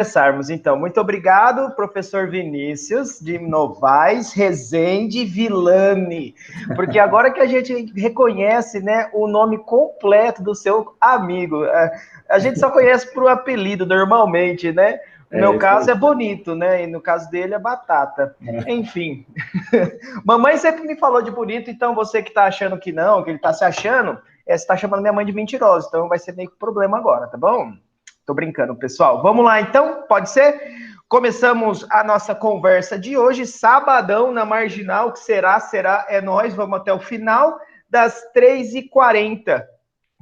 Começarmos, então. Muito obrigado, professor Vinícius de Novaes, Rezende Villani, porque agora que a gente reconhece, né, o nome completo do seu amigo, a gente só conhece por apelido normalmente, né? No meu caso é Bonito, né? E no caso dele é Batata. Enfim. Mamãe sempre me falou de Bonito, então você que tá achando que não, que ele tá se achando, você tá chamando minha mãe de mentirosa, então vai ser meio que problema agora, tá bom? Tô brincando, pessoal. Vamos lá, então? Pode ser? Começamos a nossa conversa de hoje, sabadão na Marginal, que será, é nós, vamos até o final, das 3h40.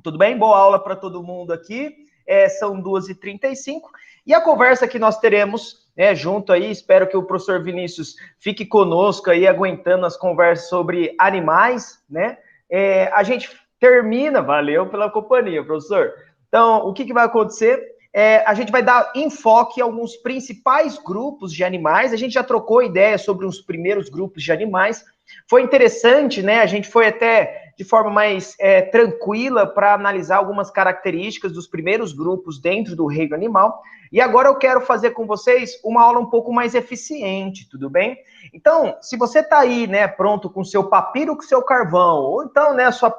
Tudo bem? Boa aula para todo mundo aqui. São 2h35. E a conversa que nós teremos, junto aí, espero que o professor Vinícius fique conosco aí, aguentando as conversas sobre animais, né? A gente termina, valeu pela companhia, professor. Então, o que vai acontecer? A gente vai dar enfoque a alguns principais grupos de animais. A gente já trocou ideia sobre os primeiros grupos de animais. Foi interessante, né? A gente foi até de forma mais tranquila para analisar algumas características dos primeiros grupos dentro do reino animal. E agora eu quero fazer com vocês uma aula um pouco mais eficiente, tudo bem? Então, se você está aí, né, pronto com o seu papiro, com o seu carvão, ou então, né, sua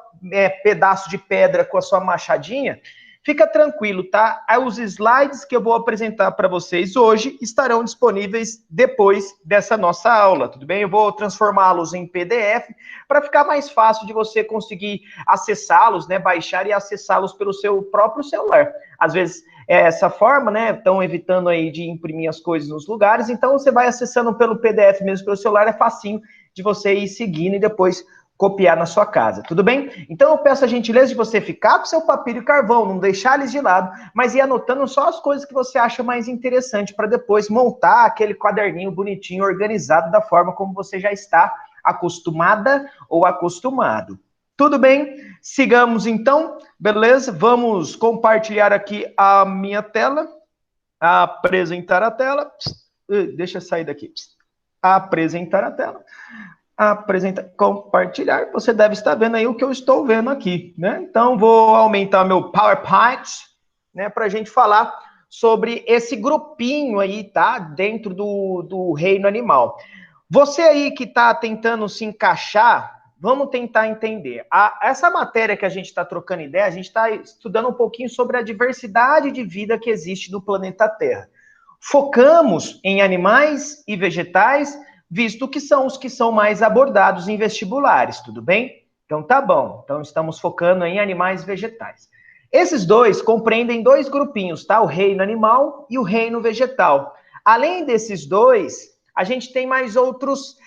pedaço de pedra com a sua machadinha, fica tranquilo, tá? Os slides que eu vou apresentar para vocês hoje estarão disponíveis depois dessa nossa aula, tudo bem? Eu vou transformá-los em PDF para ficar mais fácil de você conseguir acessá-los, né? Baixar e acessá-los pelo seu próprio celular. Às vezes, essa forma, né? Estão evitando aí de imprimir as coisas nos lugares, então você vai acessando pelo PDF mesmo pelo celular, é facinho de você ir seguindo e depois copiar na sua casa, tudo bem? Então eu peço a gentileza de você ficar com seu papiro e carvão, não deixar eles de lado, mas ir anotando só as coisas que você acha mais interessante para depois montar aquele caderninho bonitinho, organizado da forma como você já está acostumada ou acostumado. Tudo bem? Sigamos então, beleza? Vamos compartilhar aqui a minha tela, apresentar a tela, deixa eu sair daqui, apresentar a tela. Compartilhar, você deve estar vendo aí o que eu estou vendo aqui, né? Então, vou aumentar meu PowerPoint, né, para a gente falar sobre esse grupinho aí, tá? Dentro do reino animal. Você aí que está tentando se encaixar, vamos tentar entender. Essa matéria que a gente está trocando ideia, a gente está estudando um pouquinho sobre a diversidade de vida que existe no planeta Terra. Focamos em animais e vegetais, visto que são os que são mais abordados em vestibulares, tudo bem? Então tá bom. Então estamos focando em animais e vegetais. Esses dois compreendem dois grupinhos, tá? O reino animal e o reino vegetal. Além desses dois, a gente tem mais outros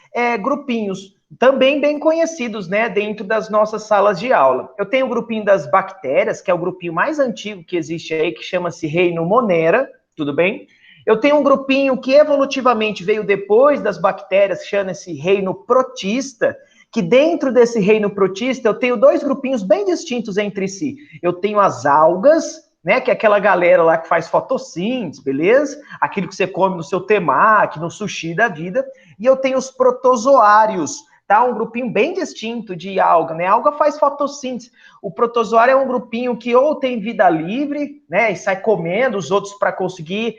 grupinhos, também bem conhecidos, né, dentro das nossas salas de aula. Eu tenho o grupinho das bactérias, que é o grupinho mais antigo que existe aí, que chama-se reino Monera, tudo bem? Eu tenho um grupinho que evolutivamente veio depois das bactérias, chama-se reino protista, que dentro desse reino protista eu tenho dois grupinhos bem distintos entre si. Eu tenho as algas, né, que é aquela galera lá que faz fotossíntese, beleza? Aquilo que você come no seu temaki, no sushi da vida. E eu tenho os protozoários, tá? Um grupinho bem distinto de alga, né? A alga faz fotossíntese. O protozoário é um grupinho que ou tem vida livre, né, e sai comendo os outros para conseguir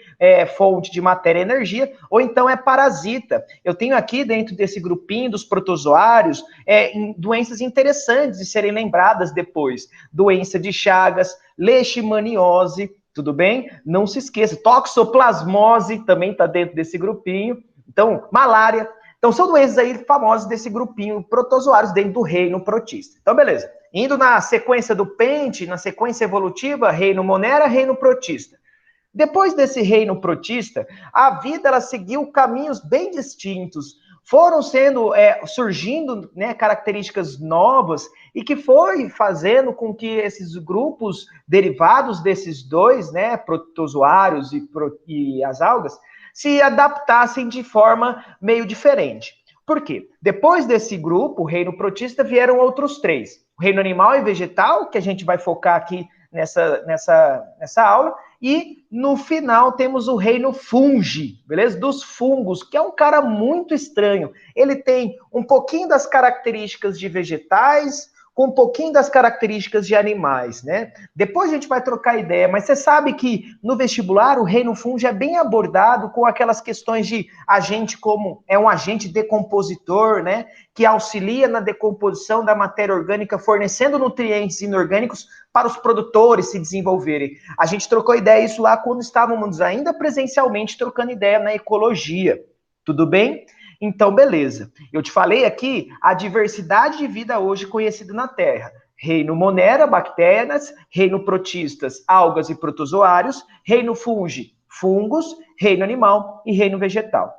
fonte de matéria e energia, ou então é parasita. Eu tenho aqui dentro desse grupinho dos protozoários doenças interessantes de serem lembradas depois. Doença de Chagas, leishmaniose, tudo bem? Não se esqueça, toxoplasmose também está dentro desse grupinho. Então, malária. Então, são doenças aí famosas desse grupinho protozoários dentro do reino protista. Então, beleza. Indo na sequência do pente, na sequência evolutiva, reino Monera, reino protista. Depois desse reino protista, a vida ela seguiu caminhos bem distintos. Foram surgindo, né, características novas e que foi fazendo com que esses grupos derivados desses dois, né, protozoários e as algas, se adaptassem de forma meio diferente. Por quê? Depois desse grupo, o reino protista, vieram outros três. O reino animal e vegetal, que a gente vai focar aqui nessa aula, e no final temos o reino fungi, beleza? Dos fungos, que é um cara muito estranho. Ele tem um pouquinho das características de vegetais, com um pouquinho das características de animais, né? Depois a gente vai trocar ideia, mas você sabe que no vestibular o reino fungi é bem abordado com aquelas questões de agente como é um agente decompositor, né? Que auxilia na decomposição da matéria orgânica, fornecendo nutrientes inorgânicos para os produtores se desenvolverem. A gente trocou ideia isso lá quando estávamos ainda presencialmente trocando ideia na ecologia. Tudo bem? Então, beleza. Eu te falei aqui a diversidade de vida hoje conhecida na Terra. Reino Monera, bactérias, reino protistas, algas e protozoários, reino fungi, fungos, reino animal e reino vegetal.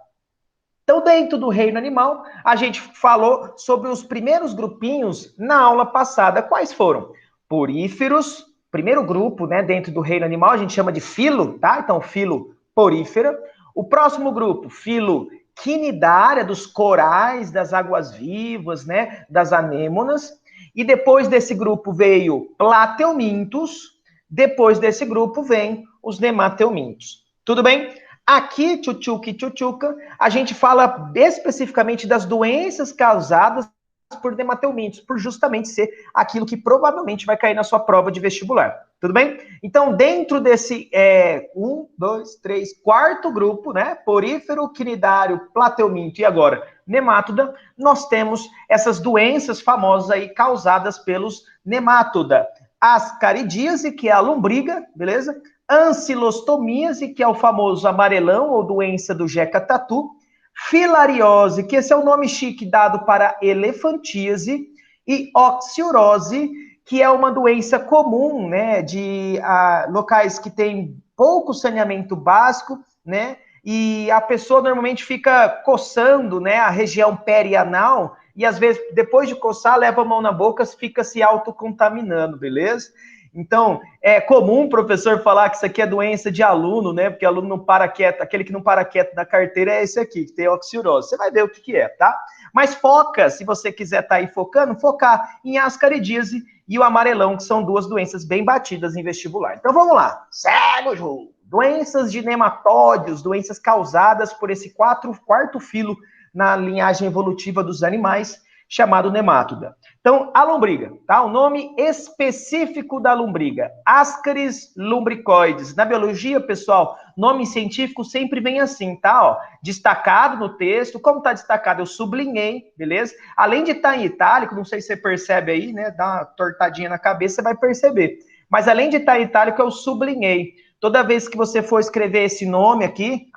Então, dentro do reino animal, a gente falou sobre os primeiros grupinhos na aula passada. Quais foram? Poríferos, primeiro grupo, né, dentro do reino animal, a gente chama de filo, tá? Então, filo porífera. O próximo grupo, filo quinidária, dos corais, das águas-vivas, né, das anêmonas. E depois desse grupo veio plateumintos. Depois desse grupo vem os nemateumintos. Tudo bem? Aqui, tchutchuca e tchutchuca, a gente fala especificamente das doenças causadas por nemateumintos, por justamente ser aquilo que provavelmente vai cair na sua prova de vestibular. Tudo bem? Então, dentro desse 4º grupo, né? Porífero, quinidário, plateuminto e agora nemátoda, nós temos essas doenças famosas aí causadas pelos nemátoda. Ascaridíase, que é a lombriga, beleza? Ancilostomíase, que é o famoso amarelão ou doença do Jeca Tatu, filariose, que esse é o nome chique dado para elefantíase, e oxiurose, que é uma doença comum, né, de locais que tem pouco saneamento básico, né, e a pessoa normalmente fica coçando, né, a região perianal, e às vezes, depois de coçar, leva a mão na boca, fica se autocontaminando, beleza? Então, é comum o professor falar que isso aqui é doença de aluno, né? Porque aluno não para quieto, aquele que não para quieto na carteira é esse aqui, que tem oxiurose. Você vai ver o que é, tá? Mas foca, se você quiser estar aí focando, focar em ascaridíase e o amarelão, que são duas doenças bem batidas em vestibular. Então, vamos lá. Segue o jogo. Doenças de nematóides, doenças causadas por esse quarto filo na linhagem evolutiva dos animais, chamado nemátoda. Então, a lombriga, tá? O nome específico da lombriga, Ascaris lumbricoides. Na biologia, pessoal, nome científico sempre vem assim, tá? Ó, destacado no texto. Como tá destacado? Eu sublinhei, beleza? Além de estar em itálico, não sei se você percebe aí, né? Dá uma tortadinha na cabeça, você vai perceber. Mas além de estar em itálico, eu sublinhei. Toda vez que você for escrever esse nome aqui,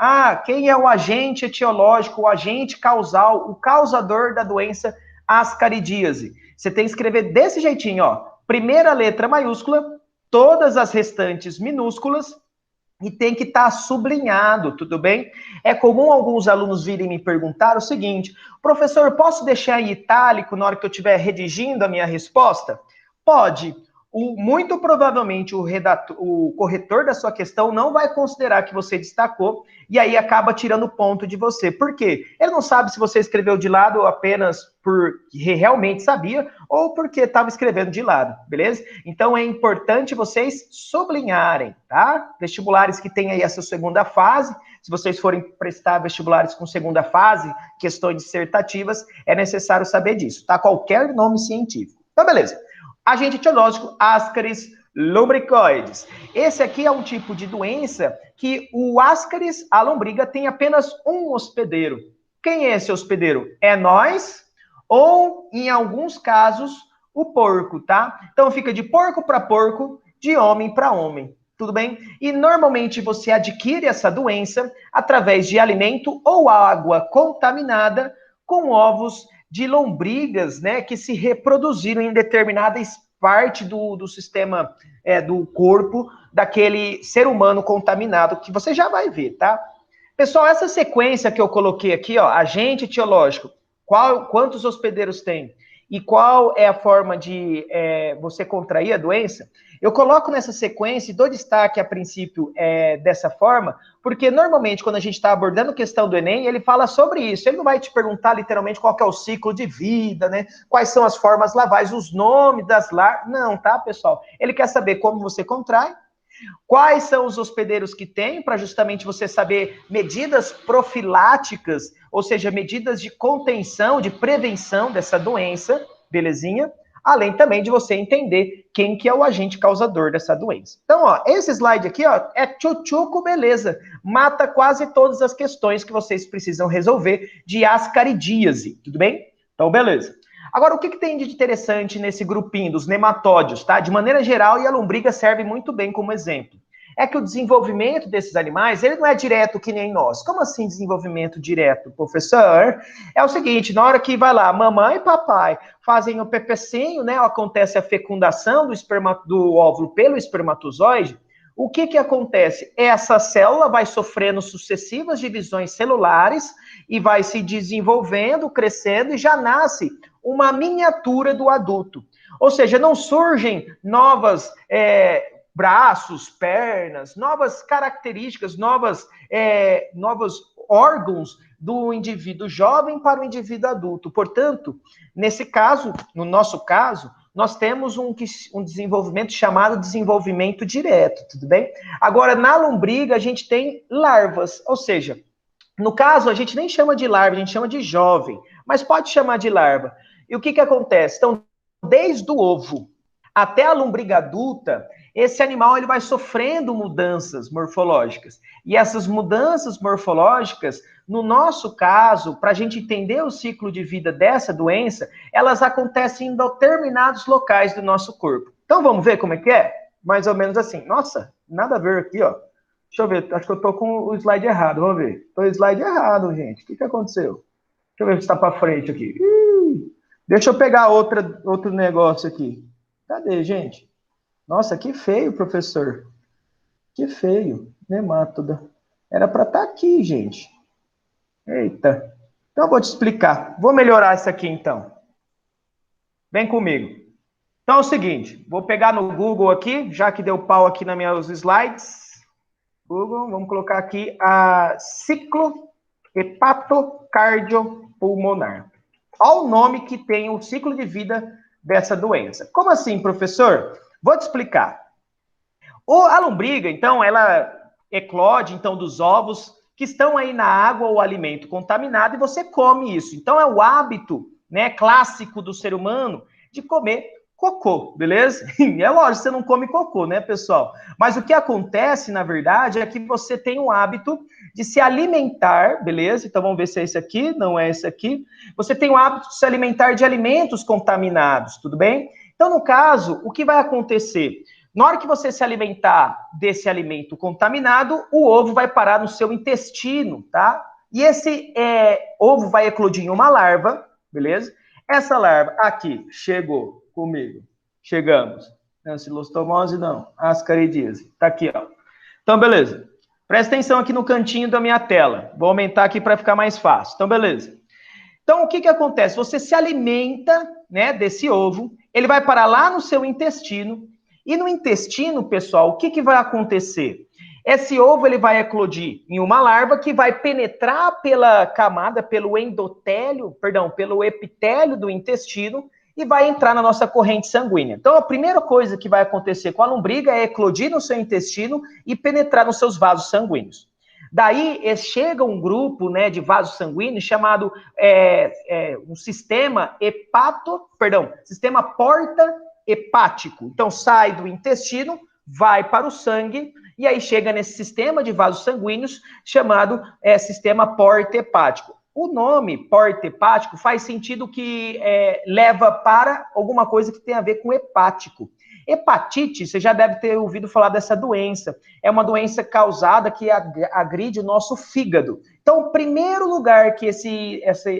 quem é o agente etiológico, o agente causal, o causador da doença ascaridíase? Você tem que escrever desse jeitinho, ó. Primeira letra maiúscula, todas as restantes minúsculas, e tem que estar sublinhado, tudo bem? É comum alguns alunos virem me perguntar o seguinte: professor, posso deixar em itálico na hora que eu estiver redigindo a minha resposta? Pode. Muito provavelmente o corretor da sua questão não vai considerar que você destacou e aí acaba tirando ponto de você. Por quê? Ele não sabe se você escreveu de lado apenas porque realmente sabia ou porque estava escrevendo de lado, beleza? Então é importante vocês sublinharem, tá? Vestibulares que têm aí essa segunda fase, se vocês forem prestar vestibulares com segunda fase, questões dissertativas, é necessário saber disso, tá? Qualquer nome científico. Então, beleza. Agente etiológico, Ascaris lumbricoides. Esse aqui é um tipo de doença que o Ascaris, a lombriga, tem apenas um hospedeiro. Quem é esse hospedeiro? É nós ou, em alguns casos, o porco, tá? Então fica de porco para porco, de homem para homem. Tudo bem? E normalmente você adquire essa doença através de alimento ou água contaminada com ovos de lombrigas, né, que se reproduziram em determinada parte do sistema do corpo daquele ser humano contaminado, que você já vai ver, tá? Pessoal, essa sequência que eu coloquei aqui, ó, agente etiológico, quantos hospedeiros tem e qual é a forma de você contrair a doença, eu coloco nessa sequência e dou destaque a princípio dessa forma, porque normalmente quando a gente está abordando questão do Enem, ele fala sobre isso. Ele não vai te perguntar literalmente qual que é o ciclo de vida, né? Quais são as formas lavais, os nomes das não, tá, pessoal? Ele quer saber como você contrai, quais são os hospedeiros que tem, para justamente você saber medidas profiláticas, ou seja, medidas de contenção, de prevenção dessa doença, belezinha? além também de você entender quem que é o agente causador dessa doença. Então, ó, esse slide aqui, ó, é tchutchuco, beleza. Mata quase todas as questões que vocês precisam resolver de ascaridíase, tudo bem? Então, beleza. Agora, o que tem de interessante nesse grupinho dos nematódios, tá? De maneira geral, e a lombriga serve muito bem como exemplo. É que o desenvolvimento desses animais, ele não é direto que nem nós. Como assim desenvolvimento direto, professor? É o seguinte, na hora que vai lá, mamãe e papai fazem o pepecinho, né? Acontece a fecundação do óvulo pelo espermatozoide. O que acontece? Essa célula vai sofrendo sucessivas divisões celulares e vai se desenvolvendo, crescendo e já nasce uma miniatura do adulto. Ou seja, não surgem novas braços, pernas, novas características, novos órgãos do indivíduo jovem para o indivíduo adulto. Portanto, nesse caso, no nosso caso, nós temos um desenvolvimento chamado desenvolvimento direto, tudo bem? Agora, na lombriga, a gente tem larvas, ou seja, no caso, a gente nem chama de larva, a gente chama de jovem, mas pode chamar de larva. E o que acontece? Então, desde o ovo até a lombriga adulta, esse animal ele vai sofrendo mudanças morfológicas. E essas mudanças morfológicas, no nosso caso, para a gente entender o ciclo de vida dessa doença, elas acontecem em determinados locais do nosso corpo. Então, vamos ver como é que é? Mais ou menos assim. Nossa, nada a ver aqui, ó. Deixa eu ver, acho que eu tô com o slide errado, vamos ver. Tô com o slide errado, gente. O que aconteceu? Deixa eu ver se está para frente aqui. Deixa eu pegar outro negócio aqui. Cadê, gente? Nossa, que feio, professor. Que feio. Nemátoda. Era para estar aqui, gente. Eita. Então eu vou te explicar. Vou melhorar isso aqui, então. Vem comigo. Então é o seguinte. Vou pegar no Google aqui, já que deu pau aqui nas meus slides. Google, vamos colocar aqui a ciclo hepatocardiopulmonar. Olha o nome que tem o ciclo de vida dessa doença. Como assim, professor? Vou te explicar. A lombriga, então, ela eclode, então, dos ovos que estão aí na água ou alimento contaminado e você come isso. Então, é o hábito, né, clássico do ser humano de comer cocô, beleza? É lógico, você não come cocô, né, pessoal? Mas o que acontece, na verdade, é que você tem o hábito de se alimentar, beleza? Então, vamos ver se é esse aqui, não é esse aqui. Você tem o hábito de se alimentar de alimentos contaminados, tudo bem? Então, no caso, o que vai acontecer? Na hora que você se alimentar desse alimento contaminado, o ovo vai parar no seu intestino, tá? E esse ovo vai eclodir em uma larva, beleza? Essa larva aqui chegou comigo. Chegamos. Ancilostomose, não. Ascaridíase. Tá aqui, ó. Então, beleza. Presta atenção aqui no cantinho da minha tela. Vou aumentar aqui para ficar mais fácil. Então, beleza. Então, o que acontece? Você se alimenta, né, desse ovo, ele vai parar lá no seu intestino, e no intestino, pessoal, o que vai acontecer? Esse ovo ele vai eclodir em uma larva que vai penetrar pela camada, pelo endotélio, perdão, pelo epitélio do intestino e vai entrar na nossa corrente sanguínea. Então, a primeira coisa que vai acontecer com a lombriga é eclodir no seu intestino e penetrar nos seus vasos sanguíneos. Daí chega um grupo, né, de vasos sanguíneos chamado um sistema sistema porta-hepático. Então, sai do intestino, vai para o sangue, e aí chega nesse sistema de vasos sanguíneos chamado sistema porta-hepático. O nome porta-hepático faz sentido que leva para alguma coisa que tem a ver com hepático. Hepatite, você já deve ter ouvido falar dessa doença. É uma doença causada que agride o nosso fígado. Então, o primeiro lugar que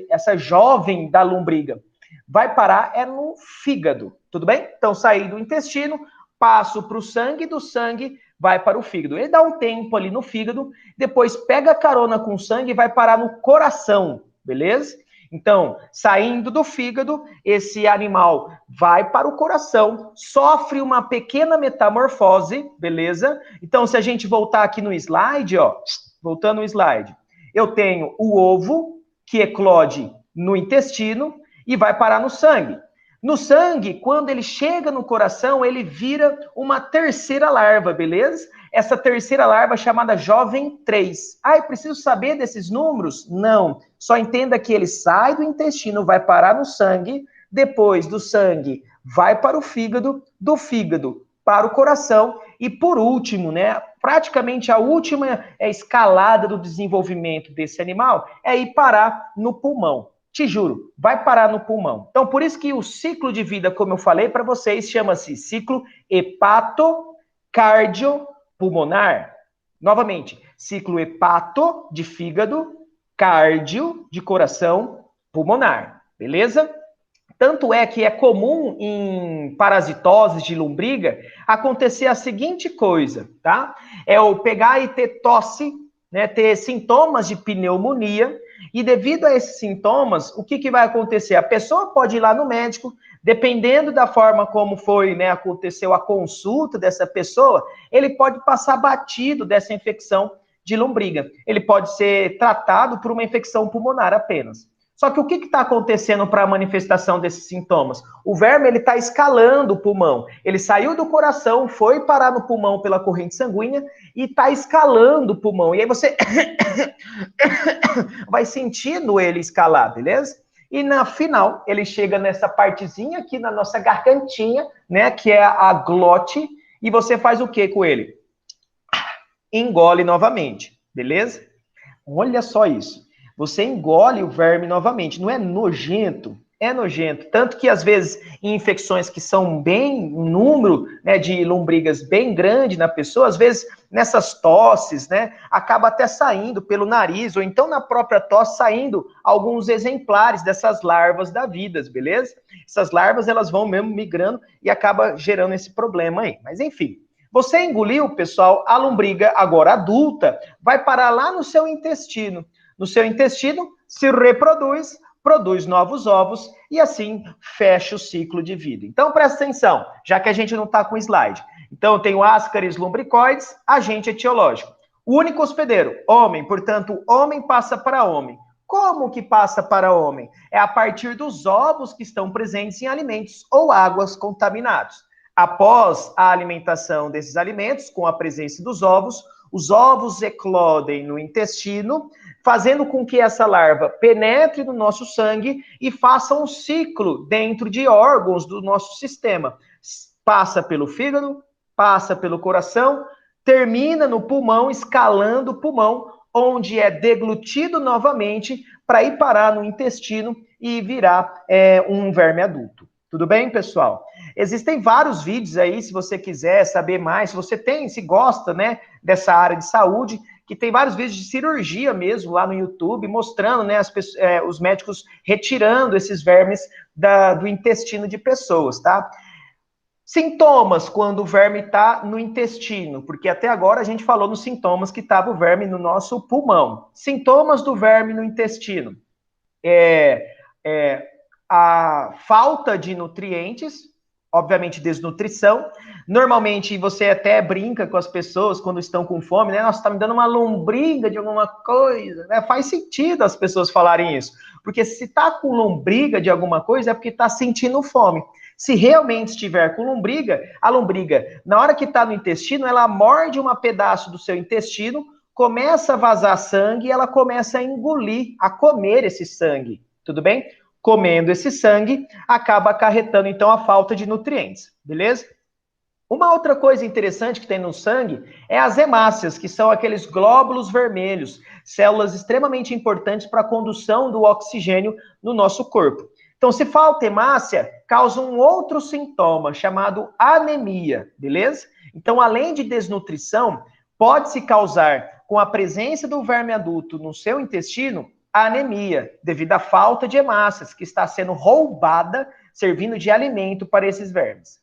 essa jovem da lombriga vai parar é no fígado, tudo bem? Então, sair do intestino, passo para o sangue, do sangue vai para o fígado. Ele dá um tempo ali no fígado, depois pega carona com o sangue e vai parar no coração, beleza? Então, saindo do fígado, esse animal vai para o coração, sofre uma pequena metamorfose, beleza? Então, se a gente voltar aqui no slide, ó, voltando no slide, eu tenho o ovo que eclode no intestino e vai parar no sangue. No sangue, quando ele chega no coração, ele vira uma terceira larva, beleza? Essa terceira larva é chamada jovem 3. Ah, eu preciso saber desses números? Não. Só entenda que ele sai do intestino, vai parar no sangue, depois do sangue vai para o fígado, do fígado para o coração e, por último, né, praticamente a última escalada do desenvolvimento desse animal é ir parar no pulmão. Te juro, vai parar no pulmão. Então, por isso que o ciclo de vida, como eu falei para vocês, chama-se ciclo hepato-cardiopulmonar. Novamente, ciclo hepato de fígado, cardio de coração, pulmonar. Beleza? Tanto é que é comum em parasitoses de lombriga acontecer a seguinte coisa, tá? É o pegar e ter tosse, né, ter sintomas de pneumonia, e devido a esses sintomas, o que vai acontecer? A pessoa pode ir lá no médico, dependendo da forma como foi, né, aconteceu a consulta dessa pessoa, ele pode passar batido dessa infecção de lombriga. Ele pode ser tratado por uma infecção pulmonar apenas. Só que o que está acontecendo para a manifestação desses sintomas? O verme ele está escalando o pulmão. Ele saiu do coração, foi parar no pulmão pela corrente sanguínea e está escalando o pulmão. E aí você vai sentindo ele escalar, beleza? E na final, ele chega nessa partezinha aqui na nossa gargantinha, né, que é a glote, e você faz o que com ele? Engole novamente, beleza? Olha só isso. Você engole o verme novamente. Não é nojento? É nojento. Tanto que, às vezes, em infecções que são bem, um número, né, de lombrigas bem grande na pessoa, às vezes, nessas tosses, né, acaba até saindo pelo nariz, ou então na própria tosse, saindo alguns exemplares dessas larvas da vida, beleza? Essas larvas, elas vão mesmo migrando e acaba gerando esse problema aí. Mas, enfim. Você engoliu, pessoal, a lombriga, agora adulta, vai parar lá no seu intestino. No seu intestino, se reproduz, produz novos ovos e assim fecha o ciclo de vida. Então, presta atenção, já que a gente não está com slide. Então, eu tenho Ascaris lumbricoides, agente etiológico. O único hospedeiro, homem, portanto, homem passa para homem. Como que passa para homem? É a partir dos ovos que estão presentes em alimentos ou águas contaminados. Após a alimentação desses alimentos, com a presença dos ovos, os ovos eclodem no intestino, fazendo com que essa larva penetre no nosso sangue e faça um ciclo dentro de órgãos do nosso sistema. Passa pelo fígado, passa pelo coração, termina no pulmão, escalando o pulmão, onde é deglutido novamente para ir parar no intestino e virar um verme adulto. Tudo bem, pessoal? Existem vários vídeos aí, se você quiser saber mais, se você tem, se gosta, né, dessa área de saúde, que tem vários vídeos de cirurgia mesmo lá no YouTube, mostrando, né, os médicos retirando esses vermes do intestino de pessoas, tá? Sintomas quando o verme está no intestino, porque até agora a gente falou nos sintomas que estava o verme no nosso pulmão. Sintomas do verme no intestino. A falta de nutrientes, obviamente desnutrição. Normalmente você até brinca com as pessoas quando estão com fome, né? Nossa, tá me dando uma lombriga de alguma coisa, né? Faz sentido as pessoas falarem isso, porque se tá com lombriga de alguma coisa é porque tá sentindo fome. Se realmente estiver com lombriga, a lombriga, na hora que está no intestino, ela morde um pedaço do seu intestino, começa a vazar sangue e ela começa a engolir, a comer esse sangue. Tudo bem? Comendo esse sangue, acaba acarretando, então, a falta de nutrientes. Beleza? Uma outra coisa interessante que tem no sangue é as hemácias, que são aqueles glóbulos vermelhos, células extremamente importantes para a condução do oxigênio no nosso corpo. Então, se falta hemácia, causa um outro sintoma chamado anemia, beleza? Então, além de desnutrição, pode-se causar, com a presença do verme adulto no seu intestino, a anemia, devido à falta de hemácias, que está sendo roubada, servindo de alimento para esses vermes.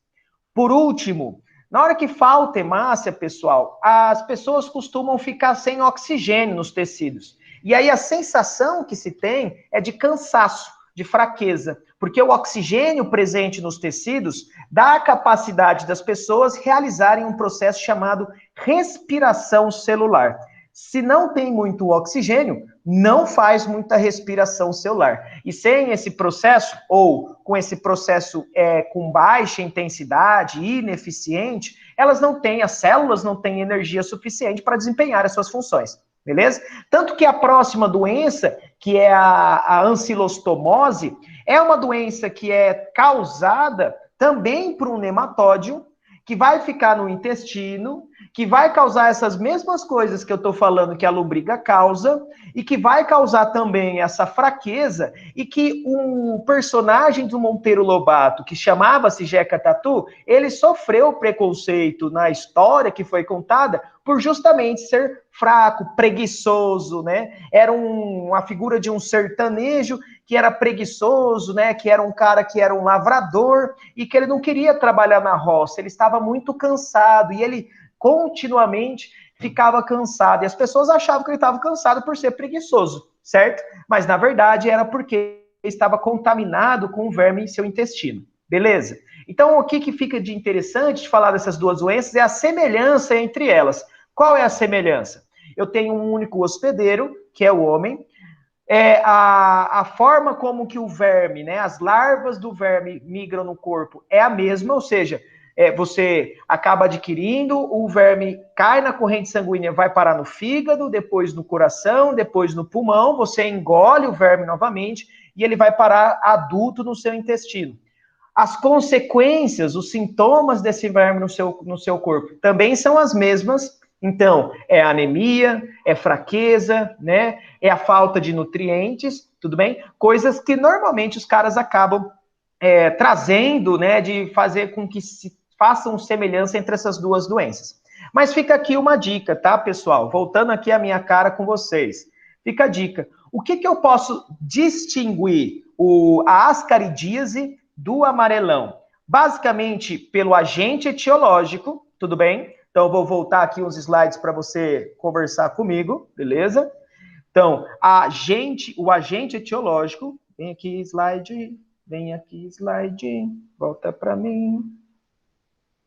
Por último, na hora que falta hemácia, pessoal, as pessoas costumam ficar sem oxigênio nos tecidos. E aí a sensação que se tem é de cansaço, de fraqueza, porque o oxigênio presente nos tecidos dá a capacidade das pessoas realizarem um processo chamado respiração celular. Se não tem muito oxigênio, não faz muita respiração celular. E sem esse processo, ou com esse processo com baixa intensidade, ineficiente, elas não têm, as células não têm energia suficiente para desempenhar as suas funções. Beleza? Tanto que a próxima doença, que é a ancilostomose, é uma doença que é causada também para um nematóide, que vai ficar no intestino, que vai causar essas mesmas coisas que eu estou falando que a lombriga causa, e que vai causar também essa fraqueza, e que o personagem do Monteiro Lobato, que chamava-se Jeca Tatu, ele sofreu preconceito na história que foi contada por justamente ser fraco, preguiçoso, né? Era uma figura de um sertanejo que era preguiçoso, né? Que era um cara que era um lavrador e que ele não queria trabalhar na roça, ele estava muito cansado e ele continuamente ficava cansado. E as pessoas achavam que ele estava cansado por ser preguiçoso, certo? Mas na verdade era porque ele estava contaminado com o verme em seu intestino. Beleza? Então o que fica de interessante de falar dessas duas doenças é a semelhança entre elas. Qual é a semelhança? Eu tenho um único hospedeiro, que é o homem. A forma como que o verme, né, as larvas do verme migram no corpo é a mesma, ou seja, você acaba adquirindo, o verme cai na corrente sanguínea, vai parar no fígado, depois no coração, depois no pulmão, você engole o verme novamente e ele vai parar adulto no seu intestino. As consequências, os sintomas desse verme no seu corpo também são as mesmas. Então, é anemia, é fraqueza, né? É a falta de nutrientes, tudo bem? Coisas que normalmente os caras acabam trazendo, né? De fazer com que se façam semelhança entre essas duas doenças. Mas fica aqui uma dica, tá, pessoal? Voltando aqui a minha cara com vocês. Fica a dica. O que eu posso distinguir a ascaridíase do amarelão? Basicamente, pelo agente etiológico, tudo bem? Então, eu vou voltar aqui uns slides para você conversar comigo, beleza? Então, o agente etiológico, vem aqui, slide, volta para mim.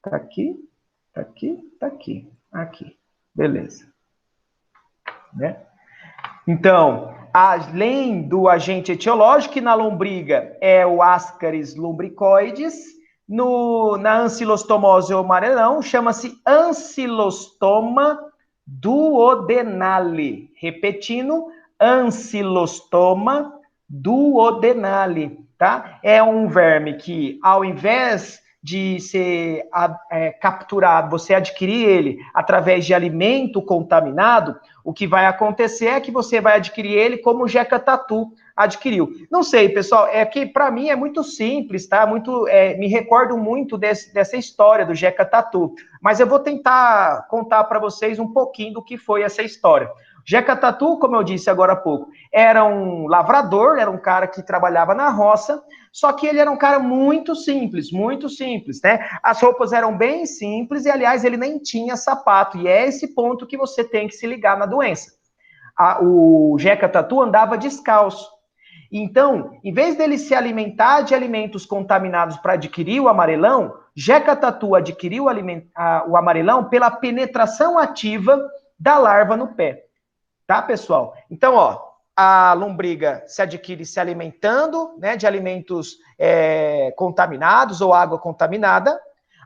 Tá aqui, tá aqui, tá aqui, aqui, beleza. Né? Então, além do agente etiológico, que na lombriga é o Ascaris lumbricoides, na ancilostomose ou amarelão, chama-se ancilostoma duodenale. Repetindo, ancilostoma duodenale, tá? É um verme que, ao invés de ser capturado, você adquirir ele através de alimento contaminado, o que vai acontecer é que você vai adquirir ele como o Jeca Tatu adquiriu. Não sei, pessoal, é que para mim é muito simples, tá? Me recordo muito dessa história do Jeca Tatu, mas eu vou tentar contar para vocês um pouquinho do que foi essa história. Jeca Tatu, como eu disse agora há pouco, era um lavrador, era um cara que trabalhava na roça, só que ele era um cara muito simples, né? As roupas eram bem simples e, aliás, ele nem tinha sapato, e é esse ponto que você tem que se ligar na doença. O Jeca Tatu andava descalço. Então, em vez dele se alimentar de alimentos contaminados para adquirir o amarelão, Jeca Tatu adquiriu o amarelão pela penetração ativa da larva no pé. Tá, pessoal? Então, ó, a lombriga se adquire se alimentando, né, de alimentos contaminados ou água contaminada.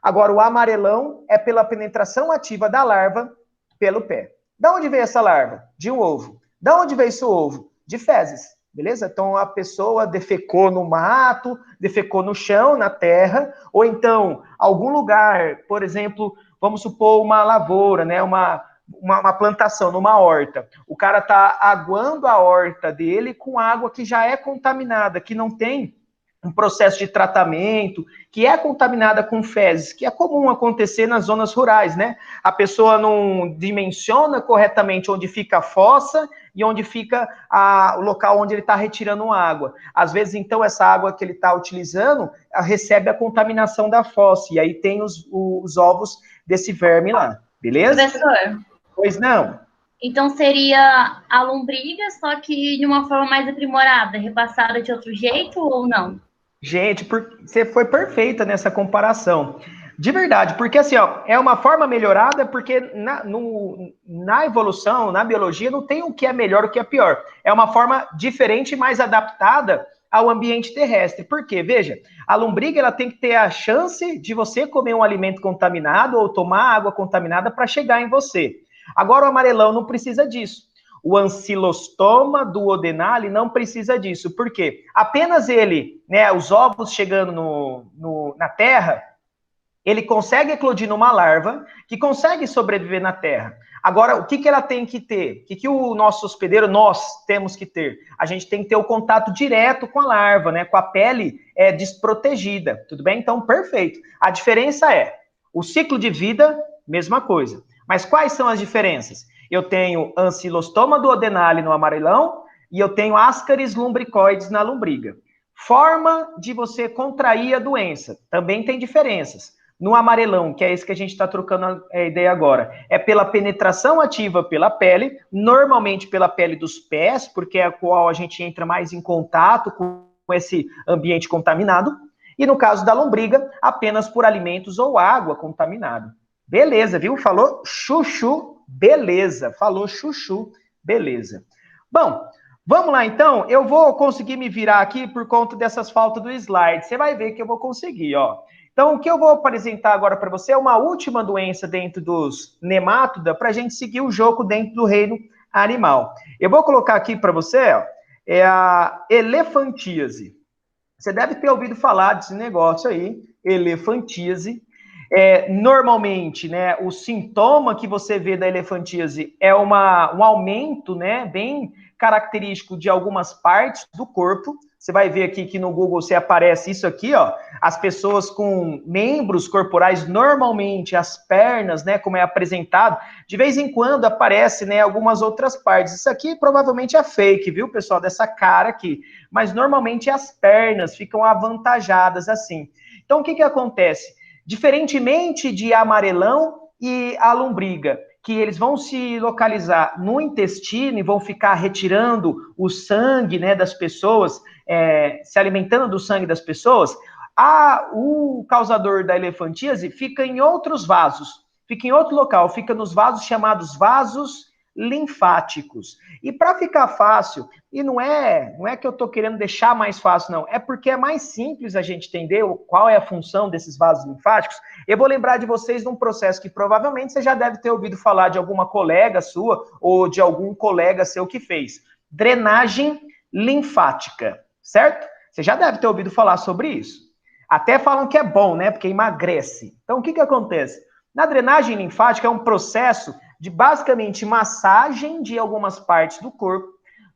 Agora, o amarelão é pela penetração ativa da larva pelo pé. Da onde veio essa larva? De um ovo. Da onde veio esse ovo? De fezes, beleza? Então, a pessoa defecou no mato, defecou no chão, na terra, ou então, algum lugar, por exemplo, vamos supor uma lavoura, né, uma plantação, numa horta. O cara está aguando a horta dele com água que já é contaminada, que não tem um processo de tratamento, que é contaminada com fezes, que é comum acontecer nas zonas rurais, né? A pessoa não dimensiona corretamente onde fica a fossa e onde fica o local onde ele está retirando água. Às vezes, então, essa água que ele está utilizando recebe a contaminação da fossa, e aí tem os ovos desse verme lá, beleza? Professor. Pois não. Então seria a lombriga, só que de uma forma mais aprimorada, repassada de outro jeito ou não? Gente, você foi perfeita nessa comparação. De verdade, porque assim, ó, é uma forma melhorada, porque na evolução, na biologia, não tem o que é melhor, o que é pior. É uma forma diferente e mais adaptada ao ambiente terrestre. Por quê? Veja, a lombriga ela tem que ter a chance de você comer um alimento contaminado ou tomar água contaminada para chegar em você. Agora, o amarelão não precisa disso. O Ancylostoma duodenale não precisa disso. Por quê? Apenas ele, né, os ovos chegando na terra, ele consegue eclodir numa larva que consegue sobreviver na terra. Agora, o que ela tem que ter? O que o nosso hospedeiro, nós temos que ter? A gente tem que ter o contato direto com a larva, né? Com a pele desprotegida, tudo bem? Então, perfeito. A diferença é, o ciclo de vida, mesma coisa. Mas quais são as diferenças? Eu tenho Ancylostoma duodenale no amarelão e eu tenho Ascaris lumbricoides na lombriga. Forma de você contrair a doença, também tem diferenças. No amarelão, que é esse que a gente está trocando a ideia agora, é pela penetração ativa pela pele, normalmente pela pele dos pés, porque é a qual a gente entra mais em contato com esse ambiente contaminado, e no caso da lombriga, apenas por alimentos ou água contaminada. Beleza, viu? Falou chuchu, beleza. Falou chuchu, beleza. Bom, vamos lá então. Eu vou conseguir me virar aqui por conta dessas faltas do slide. Você vai ver que eu vou conseguir, ó. Então, o que eu vou apresentar agora para você é uma última doença dentro dos nemátoda para a gente seguir o jogo dentro do reino animal. Eu vou colocar aqui para você, ó, é a elefantíase. Você deve ter ouvido falar desse negócio aí, elefantíase. Normalmente, né, o sintoma que você vê da elefantíase é um aumento, né, bem característico de algumas partes do corpo. Você vai ver aqui que no Google você aparece isso aqui, ó, as pessoas com membros corporais, normalmente as pernas, né, como é apresentado, de vez em quando aparece, né, algumas outras partes. Isso aqui provavelmente é fake, viu, pessoal, dessa cara aqui. Mas normalmente as pernas ficam avantajadas assim. Então, o que acontece? Diferentemente de amarelão e a lombriga, que eles vão se localizar no intestino e vão ficar retirando o sangue, né, das pessoas, se alimentando do sangue das pessoas, o causador da elefantíase fica em outros vasos, fica em outro local, fica nos vasos chamados vasos linfáticos. E para ficar fácil, e não é que eu estou querendo deixar mais fácil, não, é porque é mais simples a gente entender qual é a função desses vasos linfáticos. Eu vou lembrar de vocês de um processo que provavelmente você já deve ter ouvido falar de alguma colega sua ou de algum colega seu que fez. Drenagem linfática, certo? Você já deve ter ouvido falar sobre isso. Até falam que é bom, né? Porque emagrece. Então, o que acontece? Na drenagem linfática é um processo de basicamente massagem de algumas partes do corpo,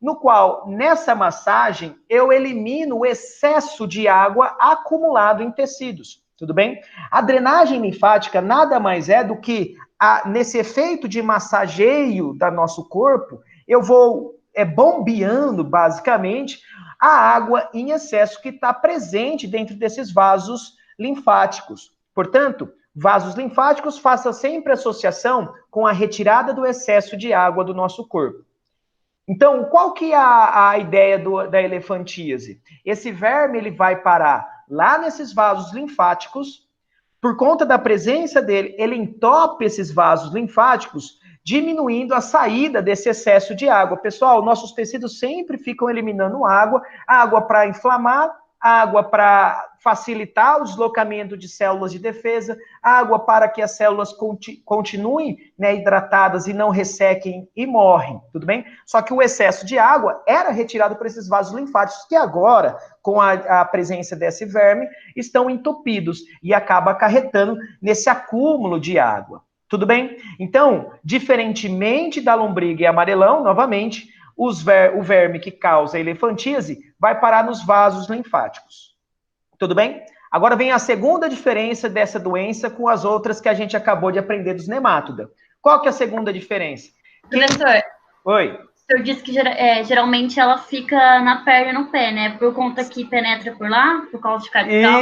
no qual, nessa massagem, eu elimino o excesso de água acumulado em tecidos, tudo bem? A drenagem linfática nada mais é do que, nesse efeito de massageio do nosso corpo, eu vou bombeando, basicamente, a água em excesso que está presente dentro desses vasos linfáticos. Portanto, vasos linfáticos faça sempre associação com a retirada do excesso de água do nosso corpo. Então, qual que é a ideia da elefantíase? Esse verme ele vai parar lá nesses vasos linfáticos, por conta da presença dele, ele entope esses vasos linfáticos, diminuindo a saída desse excesso de água. Pessoal, nossos tecidos sempre ficam eliminando água para inflamar, água para facilitar o deslocamento de células de defesa, água para que as células continuem, né, hidratadas e não ressequem e morrem, tudo bem? Só que o excesso de água era retirado por esses vasos linfáticos, que agora, com a presença desse verme, estão entupidos e acaba acarretando nesse acúmulo de água, tudo bem? Então, diferentemente da lombriga e amarelão, novamente, o verme que causa a elefantíase vai parar nos vasos linfáticos. Tudo bem? Agora vem a segunda diferença dessa doença com as outras que a gente acabou de aprender dos nemátoda. Qual que é a segunda diferença? Professor. Oi. O senhor disse que geralmente ela fica na perna e no pé, né? Por conta que penetra por lá, por causa de capital.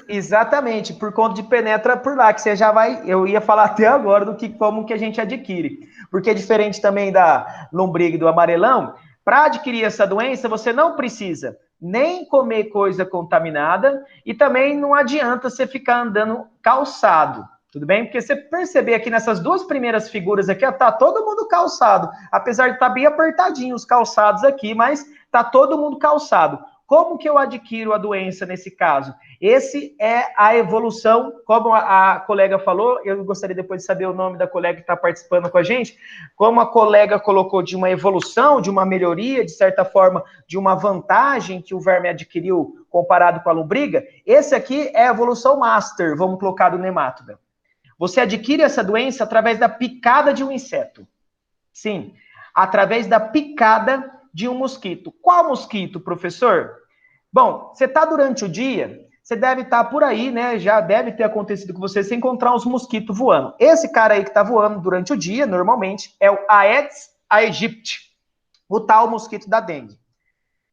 Exatamente, por conta de penetra por lá, que você já vai. Eu ia falar até agora como que a gente adquire. Porque é diferente também da lombriga e do amarelão. Para adquirir essa doença, você não precisa nem comer coisa contaminada e também não adianta você ficar andando calçado. Tudo bem? Porque você perceber aqui nessas duas primeiras figuras aqui, ó, tá todo mundo calçado. Apesar de estar bem apertadinho os calçados aqui, mas tá todo mundo calçado. Como que eu adquiro a doença nesse caso? Esse é a evolução, como a colega falou, eu gostaria depois de saber o nome da colega que está participando com a gente, como a colega colocou de uma evolução, de uma melhoria, de certa forma, de uma vantagem que o verme adquiriu comparado com a lombriga, esse aqui é a evolução master, vamos colocar do nemátoda. Você adquire essa doença através da picada de um inseto. Sim, através da picada de um mosquito. Qual mosquito, professor? Bom, você está durante o dia, você deve estar por aí, né? Já deve ter acontecido com você encontrar uns mosquitos voando. Esse cara aí que está voando durante o dia, normalmente, é o Aedes aegypti, o tal mosquito da dengue.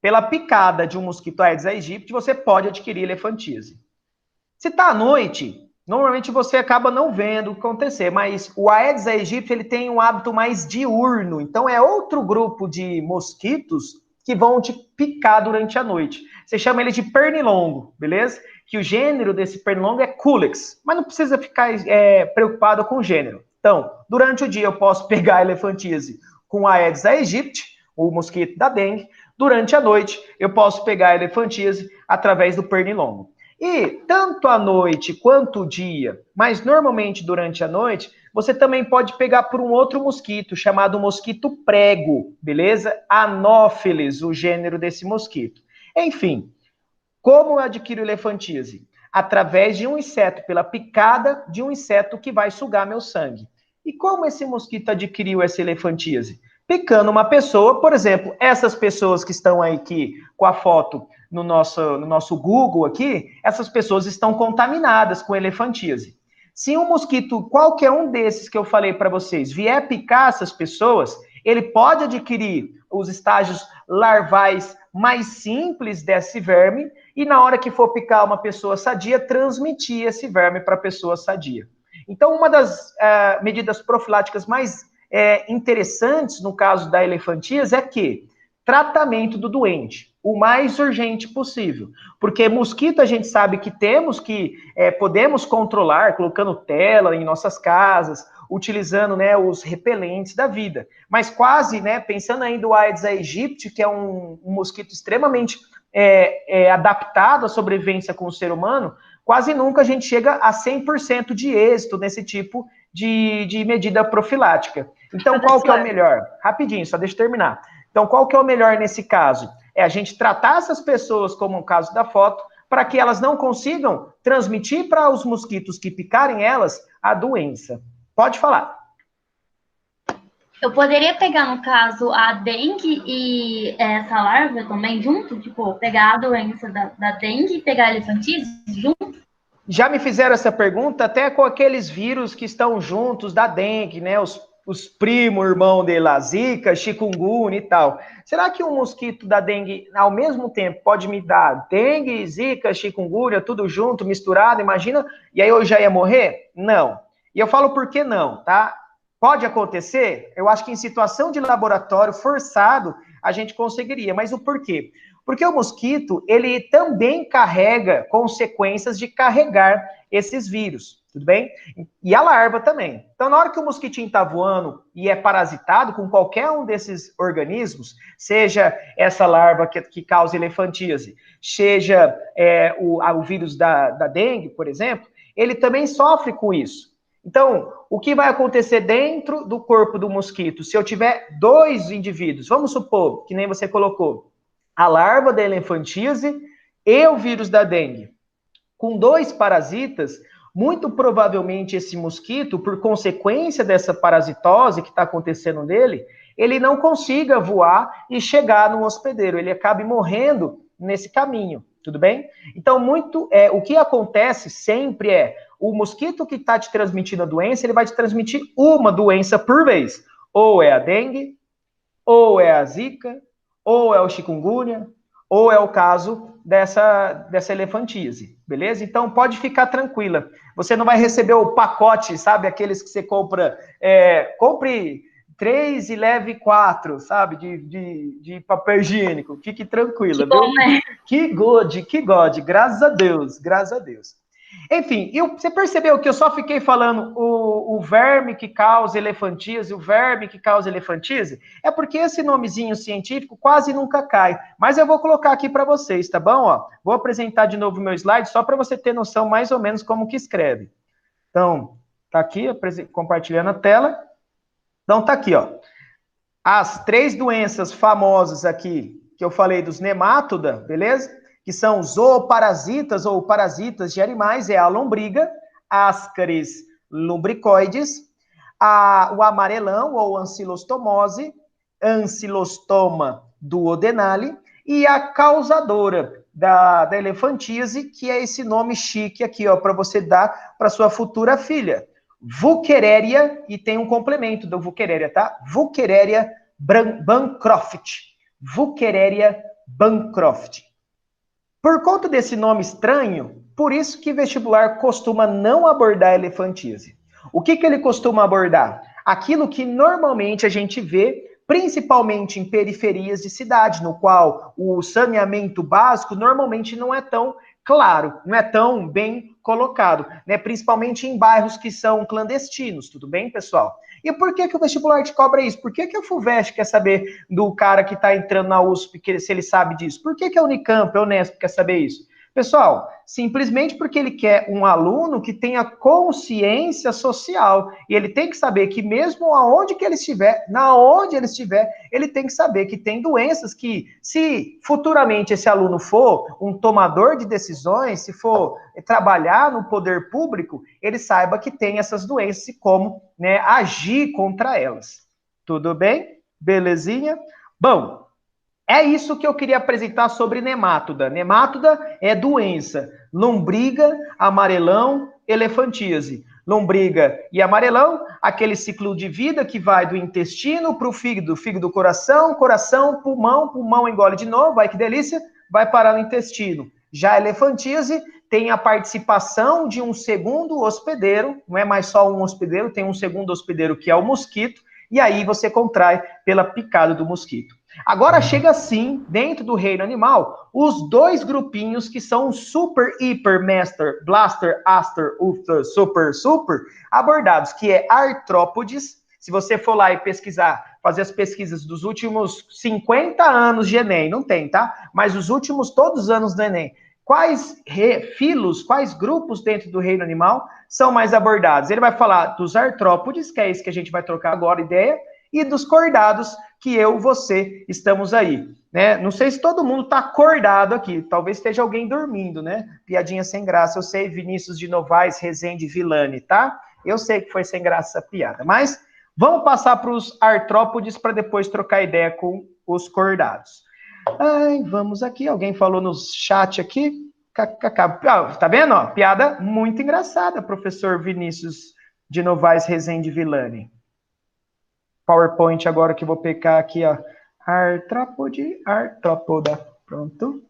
Pela picada de um mosquito Aedes aegypti, você pode adquirir elefantíase. Se está à noite, normalmente você acaba não vendo o que acontecer, mas o Aedes aegypti ele tem um hábito mais diurno, então é outro grupo de mosquitos que vão te picar durante a noite. Você chama ele de pernilongo, beleza? Que o gênero desse pernilongo é Culex, mas não precisa ficar preocupado com o gênero. Então, durante o dia eu posso pegar a elefantíase com a Aedes aegypti, o mosquito da dengue. Durante a noite eu posso pegar a elefantíase através do pernilongo. E tanto à noite quanto o dia, mas normalmente durante a noite, você também pode pegar por um outro mosquito, chamado mosquito prego, beleza? Anófeles, o gênero desse mosquito. Enfim, como eu adquiro elefantíase? Através de um inseto, pela picada de um inseto que vai sugar meu sangue. E como esse mosquito adquiriu essa elefantíase? Picando uma pessoa, por exemplo, essas pessoas que estão aí aqui com a foto no nosso Google aqui, essas pessoas estão contaminadas com elefantíase. Se um mosquito, qualquer um desses que eu falei para vocês, vier picar essas pessoas, ele pode adquirir os estágios larvais mais simples desse verme e na hora que for picar uma pessoa sadia, transmitir esse verme para a pessoa sadia. Então, uma das medidas profiláticas mais interessantes no caso da elefantíase é que tratamento do doente, o mais urgente possível. Porque mosquito a gente sabe que temos que, podemos controlar, colocando tela em nossas casas, utilizando, né, os repelentes da vida. Mas quase, né, pensando ainda o Aedes aegypti, que é um mosquito extremamente adaptado à sobrevivência com o ser humano, quase nunca a gente chega a 100% de êxito nesse tipo de medida profilática. Então, qual que é o melhor? Rapidinho, só deixa eu terminar. Então, qual que é o melhor nesse caso? É a gente tratar essas pessoas, como o caso da foto, para que elas não consigam transmitir para os mosquitos que picarem elas a doença. Pode falar. Eu poderia pegar, no caso, a dengue e essa larva também junto? Tipo, pegar a doença da dengue e pegar a elefantíase junto? Já me fizeram essa pergunta até com aqueles vírus que estão juntos da dengue, né? Os primo, irmão de la zika, chikungunya e tal. Será que um mosquito da dengue, ao mesmo tempo, pode me dar dengue, zika, chikungunya, tudo junto, misturado, imagina? E aí eu já ia morrer? Não. E eu falo por que não, tá? Pode acontecer? Eu acho que em situação de laboratório forçado, a gente conseguiria. Mas o porquê? Porque o mosquito, ele também carrega consequências de carregar esses vírus, tudo bem? E a larva também. Então, na hora que o mosquitinho está voando e é parasitado com qualquer um desses organismos, seja essa larva que causa elefantíase, seja o vírus da dengue, por exemplo, ele também sofre com isso. Então, o que vai acontecer dentro do corpo do mosquito? Se eu tiver dois indivíduos, vamos supor, que nem você colocou, a larva da elefantíase e o vírus da dengue. Com dois parasitas, muito provavelmente esse mosquito, por consequência dessa parasitose que está acontecendo nele, ele não consiga voar e chegar no hospedeiro, ele acabe morrendo nesse caminho, tudo bem? Então, o que acontece sempre é, o mosquito que está te transmitindo a doença, ele vai te transmitir uma doença por vez. Ou é a dengue, ou é a zika, ou é o chikungunya, ou é o caso dessa elefantíase, beleza? Então, pode ficar tranquila. Você não vai receber o pacote, sabe? Aqueles que você compra, compre 3 e leve 4, sabe? De papel higiênico. Fique tranquila, Que bom, viu? né? Que God, graças a Deus, graças a Deus. Enfim, você percebeu que eu só fiquei falando o verme que causa elefantise, o verme que causa elefantise? É porque esse nomezinho científico quase nunca cai. Mas eu vou colocar aqui para vocês, tá bom? Ó, vou apresentar de novo o meu slide, só para você ter noção mais ou menos como que escreve. Então, tá aqui, compartilhando a tela. Então, tá aqui, ó. As 3 doenças famosas aqui, que eu falei dos nemátoda, beleza? Que são zooparasitas ou parasitas de animais, é a lombriga, Ascaris lumbricoides, o amarelão ou ancilostomose, ancilostoma duodenale, e a causadora da elefantise, que é esse nome chique aqui, ó, para você dar para sua futura filha. Wuchereria, e tem um complemento do Wuchereria, tá? Wuchereria bancroft. Wuchereria bancroft. Por conta desse nome estranho, por isso que vestibular costuma não abordar elefantise. O que ele costuma abordar? Aquilo que normalmente a gente vê, principalmente em periferias de cidade, no qual o saneamento básico normalmente não é tão claro, não é tão bem colocado, né? Principalmente em bairros que são clandestinos, tudo bem, pessoal? E por que o vestibular te cobra isso? Por que a FUVEST quer saber do cara que está entrando na USP, se ele sabe disso? Por que a Unicamp, a Unesp quer saber isso? Pessoal, simplesmente porque ele quer um aluno que tenha consciência social. E ele tem que saber que mesmo aonde que ele estiver, na onde ele estiver, ele tem que saber que tem doenças que, se futuramente esse aluno for um tomador de decisões, se for trabalhar no poder público, ele saiba que tem essas doenças e como, né, agir contra elas. Tudo bem? Belezinha? Bom, é isso que eu queria apresentar sobre nemátoda. Nemátoda é doença. Lombriga, amarelão, elefantise. Lombriga e amarelão, aquele ciclo de vida que vai do intestino para o fígado, fígado, coração, coração, pulmão, pulmão engole de novo, ai que delícia, vai parar no intestino. Já a elefantise tem a participação de um segundo hospedeiro, não é mais só um hospedeiro, tem um segundo hospedeiro que é o mosquito, e aí você contrai pela picada do mosquito. Agora chega sim, dentro do reino animal, os 2 grupinhos que são super, hiper, master, blaster, aster, ultra, super, super, abordados, que é artrópodes. Se você for lá e pesquisar, fazer as pesquisas dos últimos 50 anos de Enem, não tem, tá? Mas os últimos, todos os anos do Enem, quais filos, quais grupos dentro do reino animal são mais abordados? Ele vai falar dos artrópodes, que é esse que a gente vai trocar agora ideia, e dos cordados, que eu, você, estamos aí, né? Não sei se todo mundo está acordado aqui, talvez esteja alguém dormindo, né? Piadinha sem graça, eu sei, Vinícius de Novaes, Rezende, Vilani, tá? Eu sei que foi sem graça essa piada, mas vamos passar para os artrópodes para depois trocar ideia com os cordados. Ai, vamos aqui, alguém falou no chat aqui, tá vendo, ó? Piada muito engraçada, professor Vinícius de Novaes, Rezende, Vilani. PowerPoint agora que eu vou pegar aqui, ó. Artrópode, artrópoda. Pronto.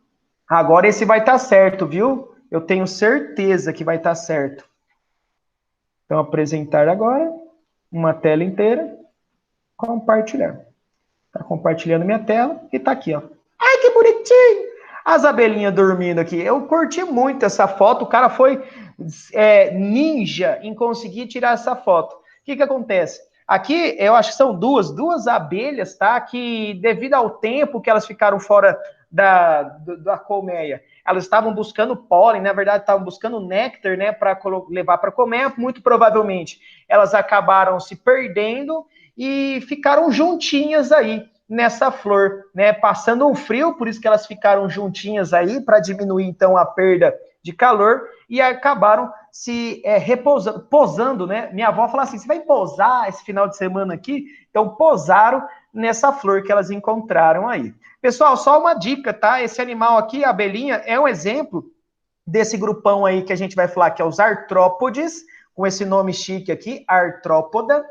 Agora esse vai estar certo, viu? Eu tenho certeza que vai estar certo. Então, apresentar agora uma tela inteira. Compartilhar. Tá compartilhando minha tela e tá aqui, ó. Ai, que bonitinho! As abelhinhas dormindo aqui. Eu curti muito essa foto. O cara foi ninja em conseguir tirar essa foto. O que acontece? Aqui, eu acho que são duas abelhas, tá? Que, devido ao tempo que elas ficaram fora da colmeia, elas estavam buscando pólen, na verdade, estavam buscando néctar, né? Para levar para a colmeia. Muito provavelmente, elas acabaram se perdendo e ficaram juntinhas aí nessa flor, né? Passando um frio, por isso que elas ficaram juntinhas aí, para diminuir, então, a perda de calor, e acabaram se repousando, posando, né? Minha avó fala assim, você vai posar esse final de semana aqui? Então, posaram nessa flor que elas encontraram aí. Pessoal, só uma dica, tá? Esse animal aqui, a abelhinha, é um exemplo desse grupão aí que a gente vai falar, que é os artrópodes, com esse nome chique aqui, artrópoda.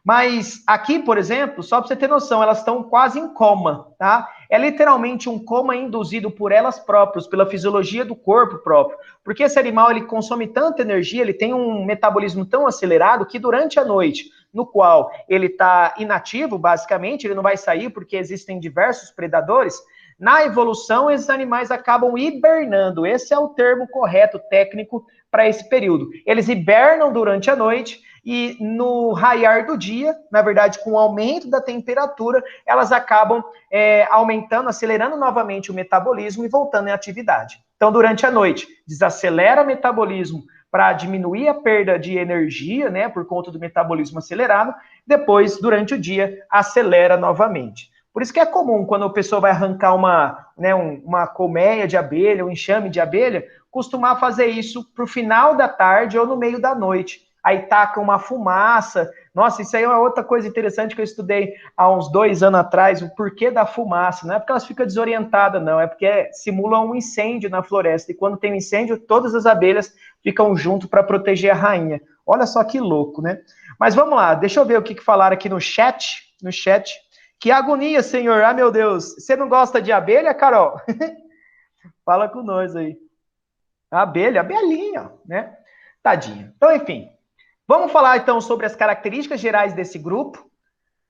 Mas aqui, por exemplo, só para você ter noção, elas estão quase em coma, tá? É literalmente um coma induzido por elas próprias, pela fisiologia do corpo próprio. Porque esse animal, ele consome tanta energia, ele tem um metabolismo tão acelerado que durante a noite, no qual ele está inativo, basicamente, ele não vai sair porque existem diversos predadores, Na evolução, esses animais acabam hibernando. Esse é o termo correto, técnico, para esse período. Eles hibernam durante a noite e no raiar do dia, na verdade, com o aumento da temperatura, elas acabam aumentando, acelerando novamente o metabolismo e voltando em atividade. Então, durante a noite, desacelera o metabolismo para diminuir a perda de energia, né, por conta do metabolismo acelerado. Depois, durante o dia, acelera novamente. Por isso que é comum, quando a pessoa vai arrancar uma colmeia de abelha, um enxame de abelha, costumar fazer isso para o final da tarde ou no meio da noite. Aí taca uma fumaça. Nossa, isso aí é uma outra coisa interessante que eu estudei há uns 2 anos atrás, o porquê da fumaça. Não é porque elas ficam desorientadas, não. É porque simula um incêndio na floresta. E quando tem um incêndio, todas as abelhas ficam junto para proteger a rainha. Olha só que louco, né? Mas vamos lá, deixa eu ver o que falaram aqui no chat. No chat. Que agonia, senhor. Ah, meu Deus. Você não gosta de abelha, Carol? Fala com nós aí. Abelha, abelhinha, né? Tadinha. Então, enfim. Vamos falar, então, sobre as características gerais desse grupo,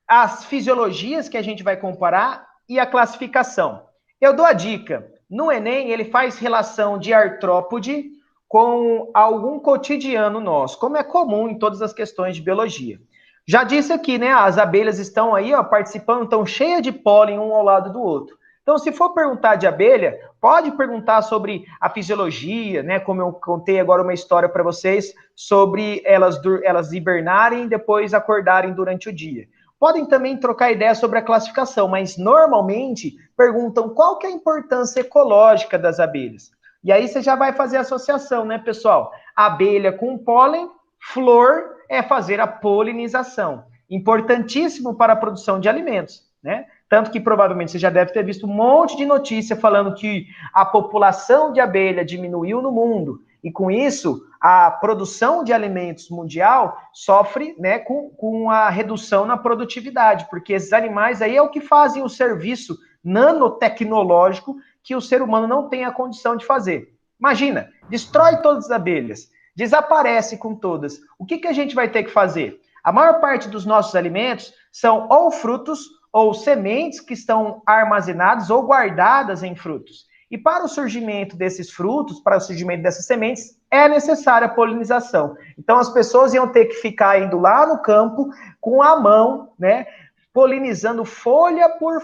as fisiologias que a gente vai comparar e a classificação. Eu dou a dica. No Enem, ele faz relação de artrópode com algum cotidiano nosso, como é comum em todas as questões de biologia. Já disse aqui, né? As abelhas estão aí, ó, participando, estão cheias de pólen um ao lado do outro. Então, se for perguntar de abelha, pode perguntar sobre a fisiologia, né? Como eu contei agora uma história para vocês sobre elas hibernarem e depois acordarem durante o dia. Podem também trocar ideia sobre a classificação, mas normalmente perguntam qual que é a importância ecológica das abelhas. E aí você já vai fazer a associação, né, pessoal? Abelha com pólen, flor é fazer a polinização. Importantíssimo para a produção de alimentos, né? Tanto que provavelmente você já deve ter visto um monte de notícia falando que a população de abelha diminuiu no mundo. E com isso, a produção de alimentos mundial sofre, né, com a redução na produtividade, porque esses animais aí é o que fazem o serviço nanotecnológico que o ser humano não tem a condição de fazer. Imagina, destrói todas as abelhas, desaparece com todas. O que a gente vai ter que fazer? A maior parte dos nossos alimentos são ou frutos ou sementes que estão armazenadas ou guardadas em frutos. E para o surgimento desses frutos, para o surgimento dessas sementes, é necessária a polinização. Então as pessoas iam ter que ficar indo lá no campo com a mão, né, polinizando folha por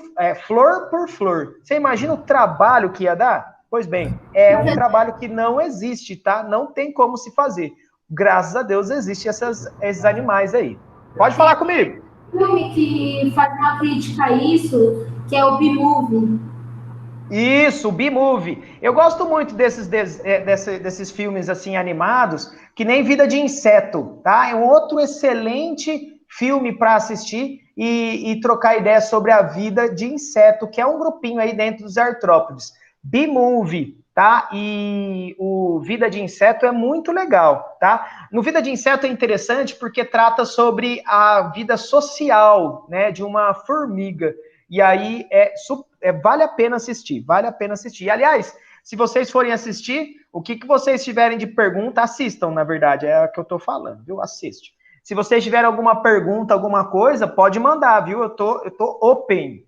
flor por flor. Você imagina o trabalho que ia dar? Pois bem, é um trabalho que não existe, tá? Não tem como se fazer. Graças a Deus existem esses animais aí. Pode falar comigo. Filme que faz uma crítica a isso, que é o B-Movie. Isso, o B-Movie. Eu gosto muito desses filmes assim animados, que nem Vida de Inseto, tá? É um outro excelente filme para assistir e trocar ideias sobre a vida de inseto, que é um grupinho aí dentro dos artrópodes. B-Movie, tá? E o Vida de Inseto é muito legal, tá? No Vida de Inseto é interessante porque trata sobre a vida social, né, de uma formiga. E aí vale a pena assistir, vale a pena assistir. Aliás, se vocês forem assistir, o que vocês tiverem de pergunta, assistam, na verdade, é o que eu tô falando, viu? Assiste. Se vocês tiverem alguma pergunta, alguma coisa, pode mandar, viu? Eu tô open,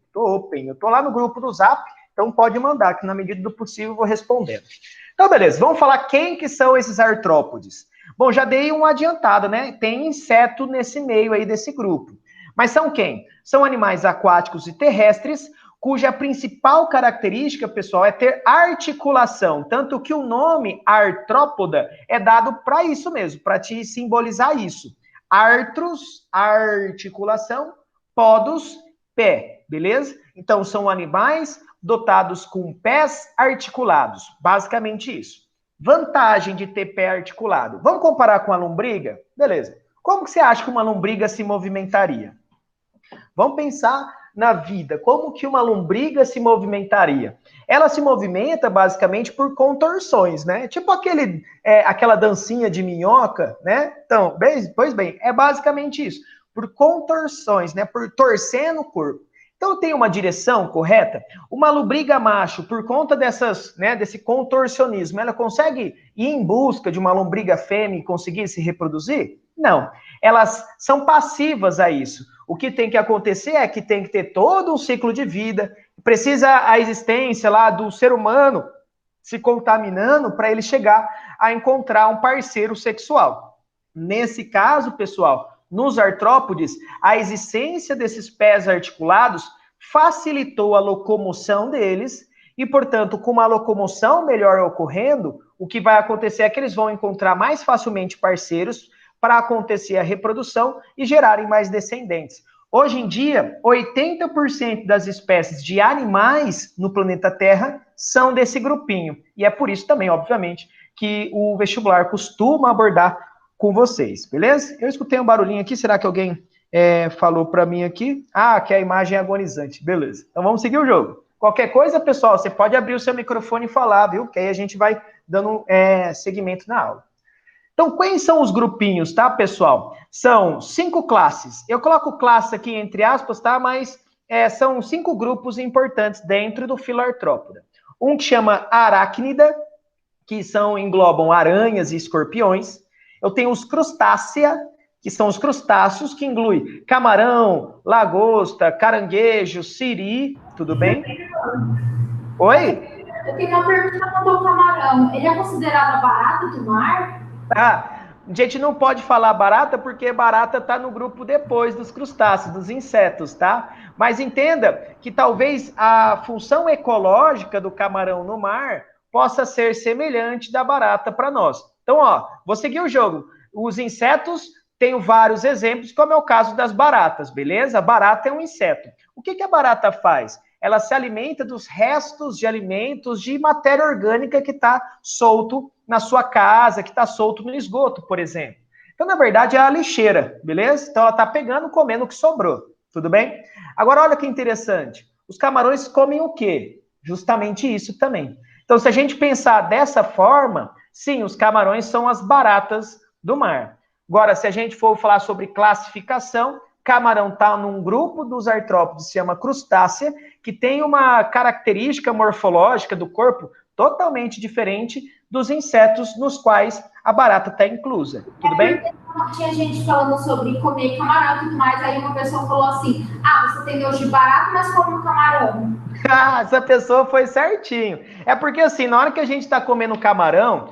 eu tô lá no grupo do Zap, então pode mandar, que na medida do possível eu vou respondendo. Então, beleza, vamos falar quem que são esses artrópodes. Bom, já dei uma adiantada, né? Tem inseto nesse meio aí desse grupo. Mas são quem? São animais aquáticos e terrestres, cuja principal característica, pessoal, é ter articulação. Tanto que o nome artrópoda é dado para isso mesmo, para te simbolizar isso. Artros, articulação, podos, pé, beleza? Então, são animais dotados com pés articulados, basicamente isso. Vantagem de ter pé articulado. Vamos comparar com a lombriga? Beleza. Como que você acha que uma lombriga se movimentaria? Vamos pensar na vida. Como que uma lombriga se movimentaria? Ela se movimenta basicamente por contorções, né? Tipo aquela dancinha de minhoca, né? Então, pois bem, é basicamente isso. Por contorções, né? Por torcendo o corpo. Então, tem uma direção correta? Uma lombriga macho, por conta desse contorcionismo, ela consegue ir em busca de uma lombriga fêmea e conseguir se reproduzir? Não. Elas são passivas a isso. O que tem que acontecer é que tem que ter todo um ciclo de vida precisa a existência lá do ser humano se contaminando para ele chegar a encontrar um parceiro sexual. Nesse caso, pessoal, nos artrópodes, a existência desses pés articulados facilitou a locomoção deles e, portanto, com uma locomoção melhor ocorrendo, o que vai acontecer é que eles vão encontrar mais facilmente parceiros para acontecer a reprodução e gerarem mais descendentes. Hoje em dia, 80% das espécies de animais no planeta Terra são desse grupinho. E é por isso também, obviamente, que o vestibular costuma abordar com vocês, beleza? Eu escutei um barulhinho aqui, será que alguém falou para mim aqui? Ah, que a imagem é agonizante, beleza. Então vamos seguir o jogo. Qualquer coisa, pessoal, você pode abrir o seu microfone e falar, viu? Que aí a gente vai dando seguimento na aula. Então, quais são os grupinhos, tá, pessoal? São 5 classes. Eu coloco classe aqui entre aspas, tá? Mas são 5 grupos importantes dentro do filoartrópoda. Um que chama aracnida, que englobam aranhas e escorpiões. Eu tenho os crustácea, que são os crustáceos, que inclui camarão, lagosta, caranguejo, siri, tudo bem? Oi? Eu tenho uma pergunta quanto ao camarão. Ele é considerado a barata do mar? Ah, a gente não pode falar barata porque barata está no grupo depois dos crustáceos, dos insetos, tá? Mas entenda que talvez a função ecológica do camarão no mar possa ser semelhante da barata para nós. Então, ó, vou seguir o jogo. Os insetos, tenho vários exemplos, como é o caso das baratas, beleza? A barata é um inseto. O que a barata faz? Ela se alimenta dos restos de alimentos de matéria orgânica que está solto na sua casa, que está solto no esgoto, por exemplo. Então, na verdade, é a lixeira, beleza? Então, ela está pegando, comendo o que sobrou, tudo bem? Agora, olha que interessante. Os camarões comem o quê? Justamente isso também. Então, se a gente pensar dessa forma, sim, os camarões são as baratas do mar. Agora, se a gente for falar sobre classificação, camarão está num grupo dos artrópodes, se chama crustácea, que tem uma característica morfológica do corpo totalmente diferente dos insetos nos quais a barata está inclusa. Tudo bem? Tinha gente falando sobre comer camarão e tudo mais, aí uma pessoa falou assim, você tem nojo de barata, mas come um camarão. Essa pessoa foi certinho. É porque, assim, na hora que a gente está comendo camarão,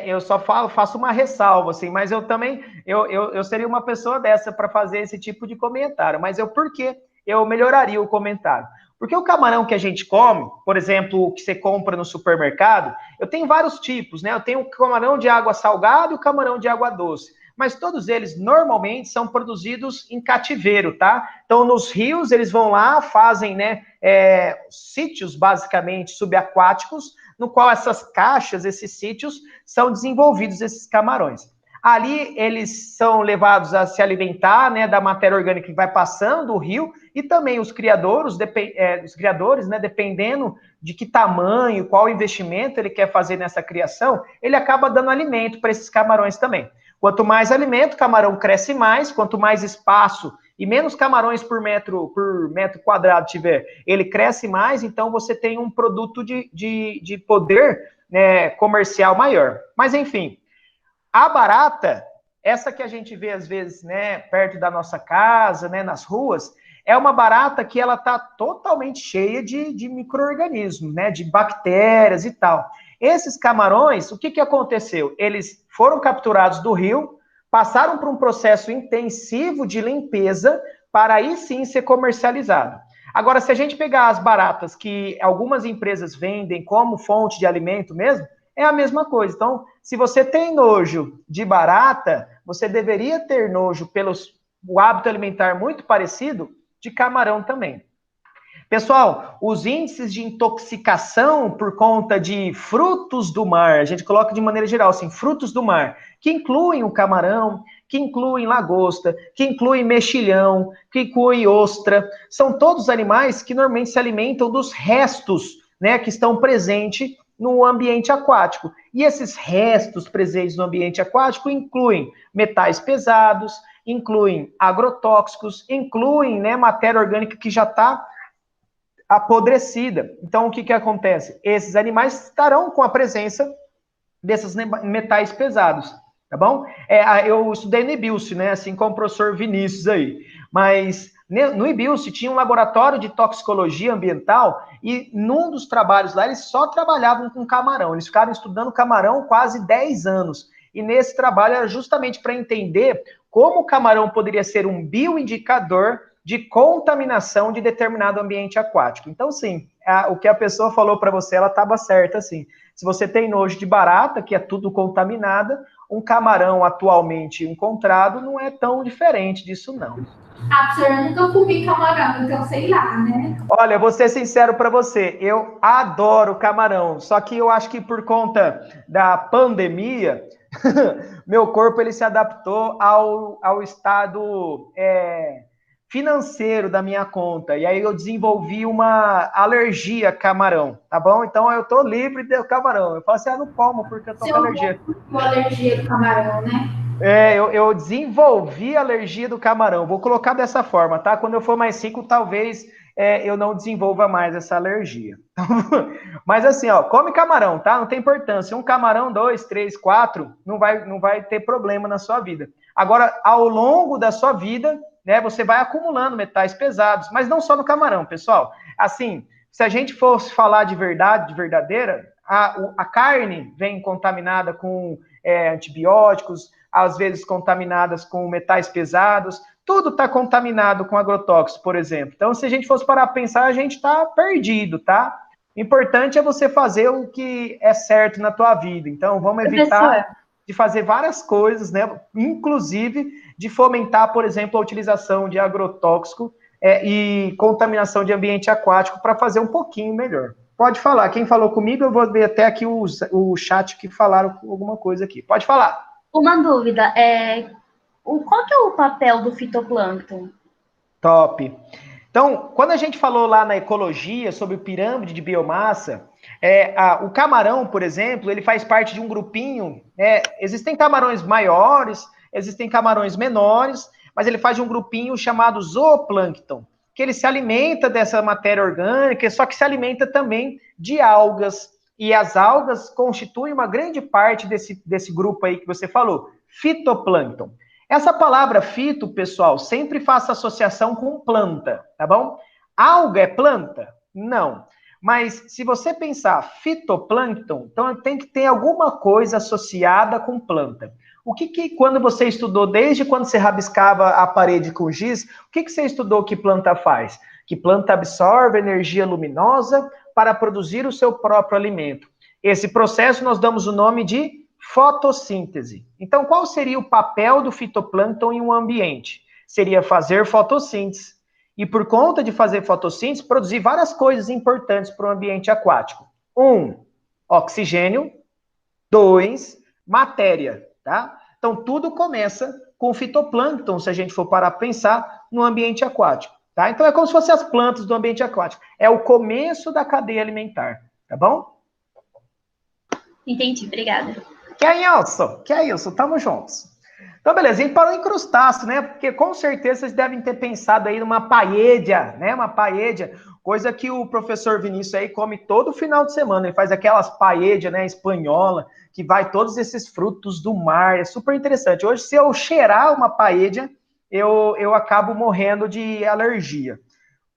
eu só faço uma ressalva, assim, mas eu também, eu seria uma pessoa dessa para fazer esse tipo de comentário. Mas por que eu melhoraria o comentário? Porque o camarão que a gente come, por exemplo, o que você compra no supermercado, eu tenho vários tipos, né? Eu tenho o camarão de água salgada e o camarão de água doce. Mas todos eles, normalmente, são produzidos em cativeiro, tá? Então, nos rios, eles vão lá, fazem, né, sítios, basicamente, subaquáticos, no qual essas caixas, esses sítios, são desenvolvidos, esses camarões. Ali, eles são levados a se alimentar, né, da matéria orgânica que vai passando do rio, e também os criadores, né, dependendo de que tamanho, qual investimento ele quer fazer nessa criação, ele acaba dando alimento para esses camarões também. Quanto mais alimento, o camarão cresce mais, quanto mais espaço e menos camarões por metro quadrado tiver, ele cresce mais, então você tem um produto de poder, né, comercial maior. Mas, enfim, a barata, essa que a gente vê às vezes, né, perto da nossa casa, né, nas ruas, é uma barata que ela está totalmente cheia de micro-organismos, né, de bactérias e tal. Esses camarões, o que aconteceu? Eles foram capturados do rio, passaram por um processo intensivo de limpeza para aí sim ser comercializado. Agora, se a gente pegar as baratas que algumas empresas vendem como fonte de alimento mesmo, é a mesma coisa. Então, se você tem nojo de barata, você deveria ter nojo pelo hábito alimentar muito parecido de camarão também. Pessoal, os índices de intoxicação por conta de frutos do mar, a gente coloca de maneira geral, assim, frutos do mar, que incluem o camarão, que incluem lagosta, que incluem mexilhão, que incluem ostra, são todos animais que normalmente se alimentam dos restos, né, que estão presentes no ambiente aquático. E esses restos presentes no ambiente aquático incluem metais pesados, incluem agrotóxicos, incluem, né, matéria orgânica que já está apodrecida. Então, o que acontece? Esses animais estarão com a presença desses metais pesados, tá bom? Eu estudei Nebilce, né, assim como o professor Vinícius aí, mas No IBIUS tinha um laboratório de toxicologia ambiental e num dos trabalhos lá eles só trabalhavam com camarão. Eles ficaram estudando camarão quase 10 anos. E nesse trabalho era justamente para entender como o camarão poderia ser um bioindicador de contaminação de determinado ambiente aquático. Então, sim, o que a pessoa falou para você, ela estava certa, sim. Se você tem nojo de barata, que é tudo contaminada, um camarão atualmente encontrado não é tão diferente disso, não. Professor, eu nunca comi camarão, então sei lá, né? Olha, vou ser sincero para você, eu adoro camarão, só que eu acho que por conta da pandemia, meu corpo ele se adaptou ao estado financeiro da minha conta, e aí eu desenvolvi uma alergia a camarão, tá bom? Então eu tô livre do camarão, eu falo assim, não como porque eu tô com alergia. Uma alergia do camarão, né? Eu desenvolvi a alergia do camarão. Vou colocar dessa forma, tá? Quando eu for mais rico, talvez eu não desenvolva mais essa alergia. Mas assim, ó, come camarão, tá? Não tem importância. Um camarão, 2, 3, 4, não vai ter problema na sua vida. Agora, ao longo da sua vida, né, você vai acumulando metais pesados, mas não só no camarão, pessoal. Assim, se a gente fosse falar de verdade, de verdadeira, a carne vem contaminada com antibióticos, às vezes contaminadas com metais pesados, tudo está contaminado com agrotóxicos, por exemplo. Então, se a gente fosse parar para pensar, a gente está perdido, tá? O importante é você fazer o que é certo na tua vida. Então, vamos evitar de fazer várias coisas, né? Inclusive de fomentar, por exemplo, a utilização de agrotóxico e contaminação de ambiente aquático para fazer um pouquinho melhor. Pode falar. Quem falou comigo, eu vou ver até aqui o chat que falaram alguma coisa aqui. Pode falar. Uma dúvida, qual que é o papel do fitoplâncton? Top. Então, quando a gente falou lá na ecologia sobre pirâmide de biomassa, o camarão, por exemplo, ele faz parte de um grupinho, existem camarões maiores, existem camarões menores, mas ele faz de um grupinho chamado zooplâncton, que ele se alimenta dessa matéria orgânica, só que se alimenta também de algas, e as algas constituem uma grande parte desse grupo aí que você falou, fitoplâncton. Essa palavra fito, pessoal, sempre faça associação com planta, tá bom? Alga é planta? Não. Mas se você pensar fitoplâncton, então tem que ter alguma coisa associada com planta. O que quando você estudou, desde quando você rabiscava a parede com giz, o que você estudou que planta faz? Que planta absorve energia luminosa para produzir o seu próprio alimento. Esse processo nós damos o nome de fotossíntese. Então, qual seria o papel do fitoplâncton em um ambiente? Seria fazer fotossíntese. E por conta de fazer fotossíntese, produzir várias coisas importantes para o ambiente aquático. 1, oxigênio. 2, matéria, tá? Então, tudo começa com fitoplâncton, se a gente for parar para pensar no ambiente aquático, tá? Então, é como se fossem as plantas do ambiente aquático. É o começo da cadeia alimentar, tá bom? Entendi, obrigada. Que é isso, tamo juntos. Então, beleza, e para o crustáceo, né? Porque com certeza vocês devem ter pensado aí numa paella, né? Uma paella, coisa que o professor Vinícius aí come todo final de semana. Ele faz aquelas paella, né, espanhola, que vai todos esses frutos do mar. É super interessante. Hoje, se eu cheirar uma paella, eu acabo morrendo de alergia.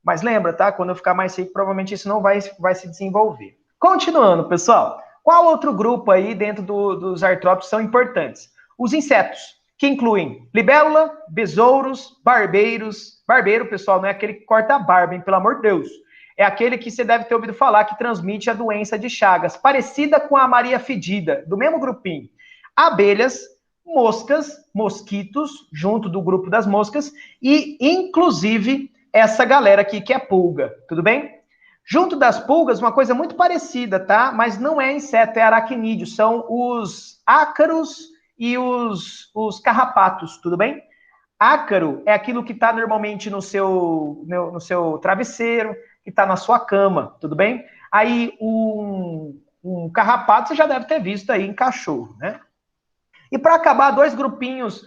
Mas lembra, tá? Quando eu ficar mais rico, provavelmente isso não vai se desenvolver. Continuando, pessoal. Qual outro grupo aí dentro dos artrópodes são importantes? Os insetos, que incluem libélula, besouros, barbeiros. Barbeiro, pessoal, não é aquele que corta a barba, hein? Pelo amor de Deus. É aquele que você deve ter ouvido falar que transmite a doença de Chagas, parecida com a Maria Fedida, do mesmo grupinho. Abelhas, moscas, mosquitos, junto do grupo das moscas, e inclusive essa galera aqui que é pulga, tudo bem? Junto das pulgas, uma coisa muito parecida, tá? Mas não é inseto, é aracnídeo. São os ácaros e os carrapatos, tudo bem? Ácaro é aquilo que está normalmente no seu travesseiro, que está na sua cama, tudo bem? Aí um carrapato você já deve ter visto aí em cachorro, né? E para acabar, 2 grupinhos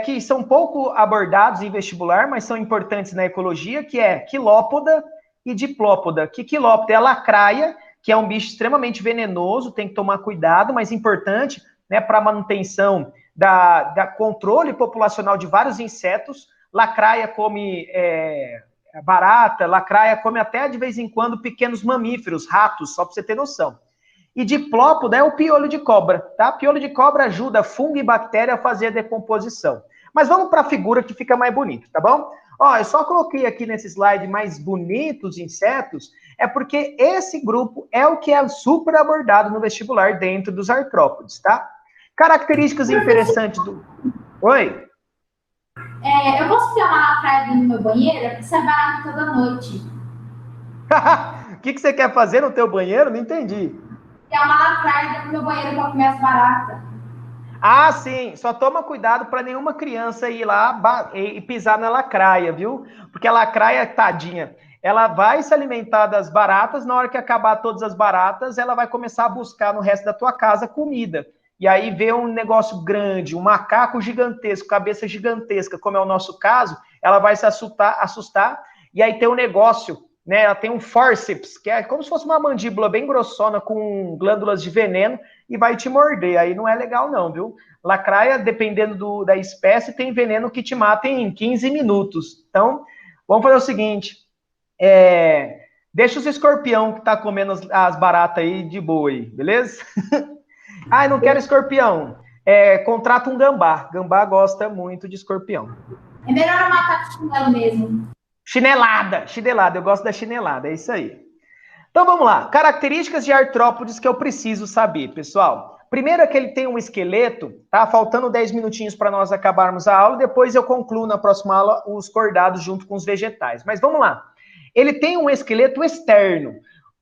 que são pouco abordados em vestibular, mas são importantes na ecologia, que é quilópoda e diplópoda. Que quilópoda é a lacraia, que é um bicho extremamente venenoso, tem que tomar cuidado, mas importante, né, para a manutenção da controle populacional de vários insetos. lacraia come barata, lacraia come até de vez em quando pequenos mamíferos, ratos, só para você ter noção. E diplópoda é o piolho de cobra, tá? Piolho de cobra ajuda fungo e bactéria a fazer a decomposição. Mas vamos para a figura que fica mais bonita, tá bom? Ó, eu só coloquei aqui nesse slide mais bonitos insetos, é porque esse grupo é o que é super abordado no vestibular dentro dos artrópodes, tá? Características interessantes do... Oi? Eu posso criar uma lacraia no meu banheiro? Porque sai barato toda noite. O que você quer fazer no teu banheiro? Não entendi. Criar uma lacraia no meu banheiro para comer as baratas. Ah, sim. Só toma cuidado para nenhuma criança ir lá e pisar na lacraia, viu? Porque a lacraia, tadinha, ela vai se alimentar das baratas, na hora que acabar todas as baratas, ela vai começar a buscar no resto da tua casa comida. E aí vê um negócio grande, um macaco gigantesco, cabeça gigantesca, como é o nosso caso, ela vai se assustar e aí tem um negócio, né? Ela tem um fórceps, que é como se fosse uma mandíbula bem grossona com glândulas de veneno e vai te morder. Aí não é legal não, viu? Lacraia, dependendo da espécie, tem veneno que te mata em 15 minutos. Então, vamos fazer o seguinte, deixa os escorpião que tá comendo as baratas aí de boa aí, beleza? Ah, não quero escorpião. Contrata um gambá. Gambá gosta muito de escorpião. É melhor matar com chinelo mesmo. Chinelada. Eu gosto da chinelada, é isso aí. Então vamos lá. Características de artrópodes que eu preciso saber, pessoal. Primeiro é que ele tem um esqueleto, tá? Faltando 10 minutinhos para nós acabarmos a aula, depois eu concluo na próxima aula os cordados junto com os vegetais. Mas vamos lá. Ele tem um esqueleto externo.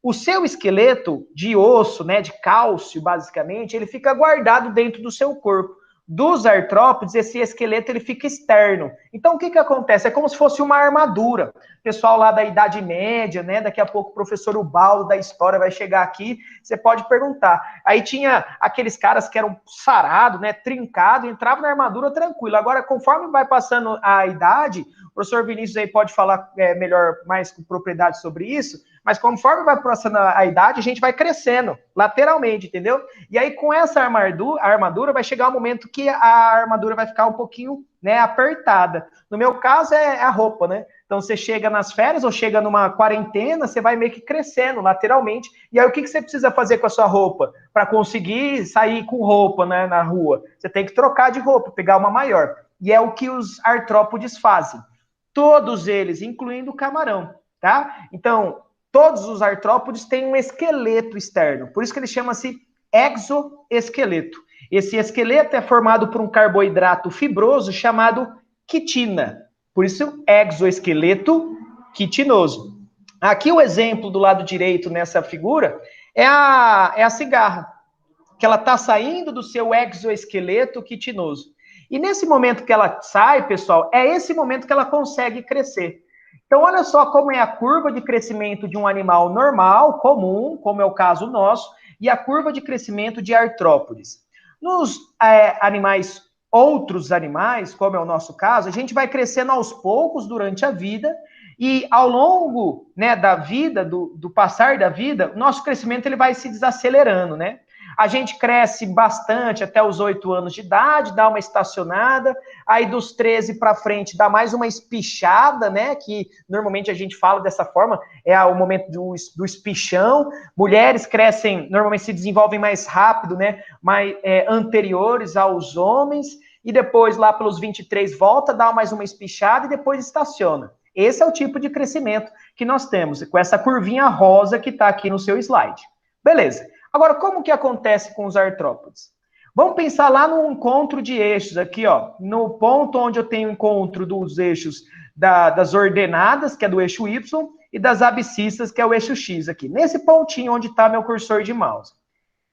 O seu esqueleto de osso, né, de cálcio, basicamente, ele fica guardado dentro do seu corpo. Dos artrópodes, esse esqueleto ele fica externo. Então, o que que acontece? É como se fosse uma armadura. Pessoal lá da Idade Média, né? Daqui a pouco o professor Ubaldo da história vai chegar aqui, você pode perguntar. Aí tinha aqueles caras que eram sarados, né? Trincado, entrava na armadura tranquilo. Agora, conforme vai passando a idade, o professor Vinícius aí pode falar melhor, mais com propriedade sobre isso, mas conforme vai passando a idade, a gente vai crescendo, lateralmente, entendeu? E aí, com essa armadura, vai chegar um momento que a armadura vai ficar um pouquinho, né, apertada. No meu caso, é a roupa, né? Então, você chega nas férias ou chega numa quarentena, você vai meio que crescendo lateralmente. E aí, o que você precisa fazer com a sua roupa? Para conseguir sair com roupa, né, na rua? Você tem que trocar de roupa, pegar uma maior. E é o que os artrópodes fazem. Todos eles, incluindo o camarão, tá? Então, todos os artrópodes têm um esqueleto externo. Por isso que ele chama-se exoesqueleto. Esse esqueleto é formado por um carboidrato fibroso chamado quitina. Por isso, exoesqueleto quitinoso. Aqui o exemplo do lado direito nessa figura é a cigarra, que ela está saindo do seu exoesqueleto quitinoso. E nesse momento que ela sai, pessoal, é esse momento que ela consegue crescer. Então, olha só como é a curva de crescimento de um animal normal, comum, como é o caso nosso, e a curva de crescimento de artrópodes. Nos outros animais, como é o nosso caso, a gente vai crescendo aos poucos durante a vida, e ao longo, né, da vida, do passar da vida, o nosso crescimento ele vai se desacelerando, né? A gente cresce bastante até os 8 anos de idade, dá uma estacionada, aí dos 13 para frente dá mais uma espichada, né? Que normalmente a gente fala dessa forma, é o momento do espichão. Mulheres crescem, normalmente se desenvolvem mais rápido, né? Anteriores aos homens, e depois lá pelos 23 volta, dá mais uma espichada e depois estaciona. Esse é o tipo de crescimento que nós temos, com essa curvinha rosa que está aqui no seu slide. Beleza. Agora, como que acontece com os artrópodes? Vamos pensar lá no encontro de eixos, aqui, ó, no ponto onde eu tenho o encontro dos eixos das ordenadas, que é do eixo Y, e das abscissas, que é o eixo X aqui. Nesse pontinho onde está meu cursor de mouse.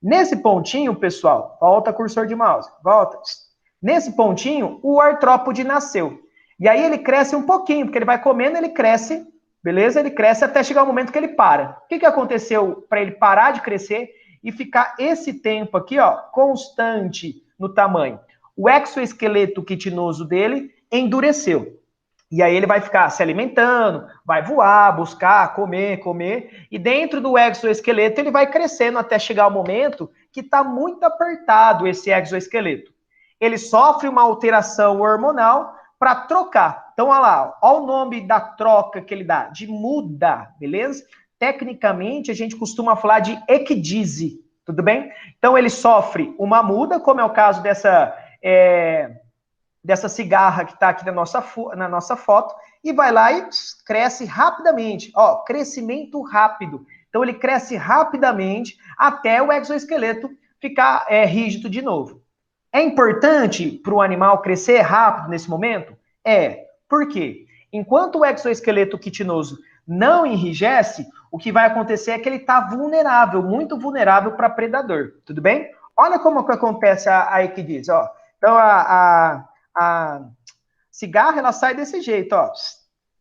Nesse pontinho, pessoal, volta cursor de mouse, volta. Nesse pontinho, o artrópode nasceu. E aí ele cresce um pouquinho, porque ele vai comendo, ele cresce, beleza? Ele cresce até chegar o momento que ele para. O que aconteceu para ele parar de crescer e ficar esse tempo aqui, ó, constante no tamanho? O exoesqueleto quitinoso dele endureceu. E aí ele vai ficar se alimentando, vai voar, buscar, comer, e dentro do exoesqueleto ele vai crescendo até chegar o momento que está muito apertado esse exoesqueleto. Ele sofre uma alteração hormonal para trocar. Então, olha lá, olha o nome da troca que ele dá, de muda, beleza? Tecnicamente, a gente costuma falar de ecdise, tudo bem? Então, ele sofre uma muda, como é o caso dessa cigarra que está aqui na nossa foto, e vai lá e cresce rapidamente. Ó, crescimento rápido. Então, ele cresce rapidamente até o exoesqueleto ficar rígido de novo. É importante para o animal crescer rápido nesse momento? Por quê? Enquanto o exoesqueleto quitinoso não enrijece, o que vai acontecer é que ele está vulnerável, muito vulnerável para predador. Tudo bem? Olha como que acontece a ecdise, ó. Então, a cigarra, ela sai desse jeito, ó.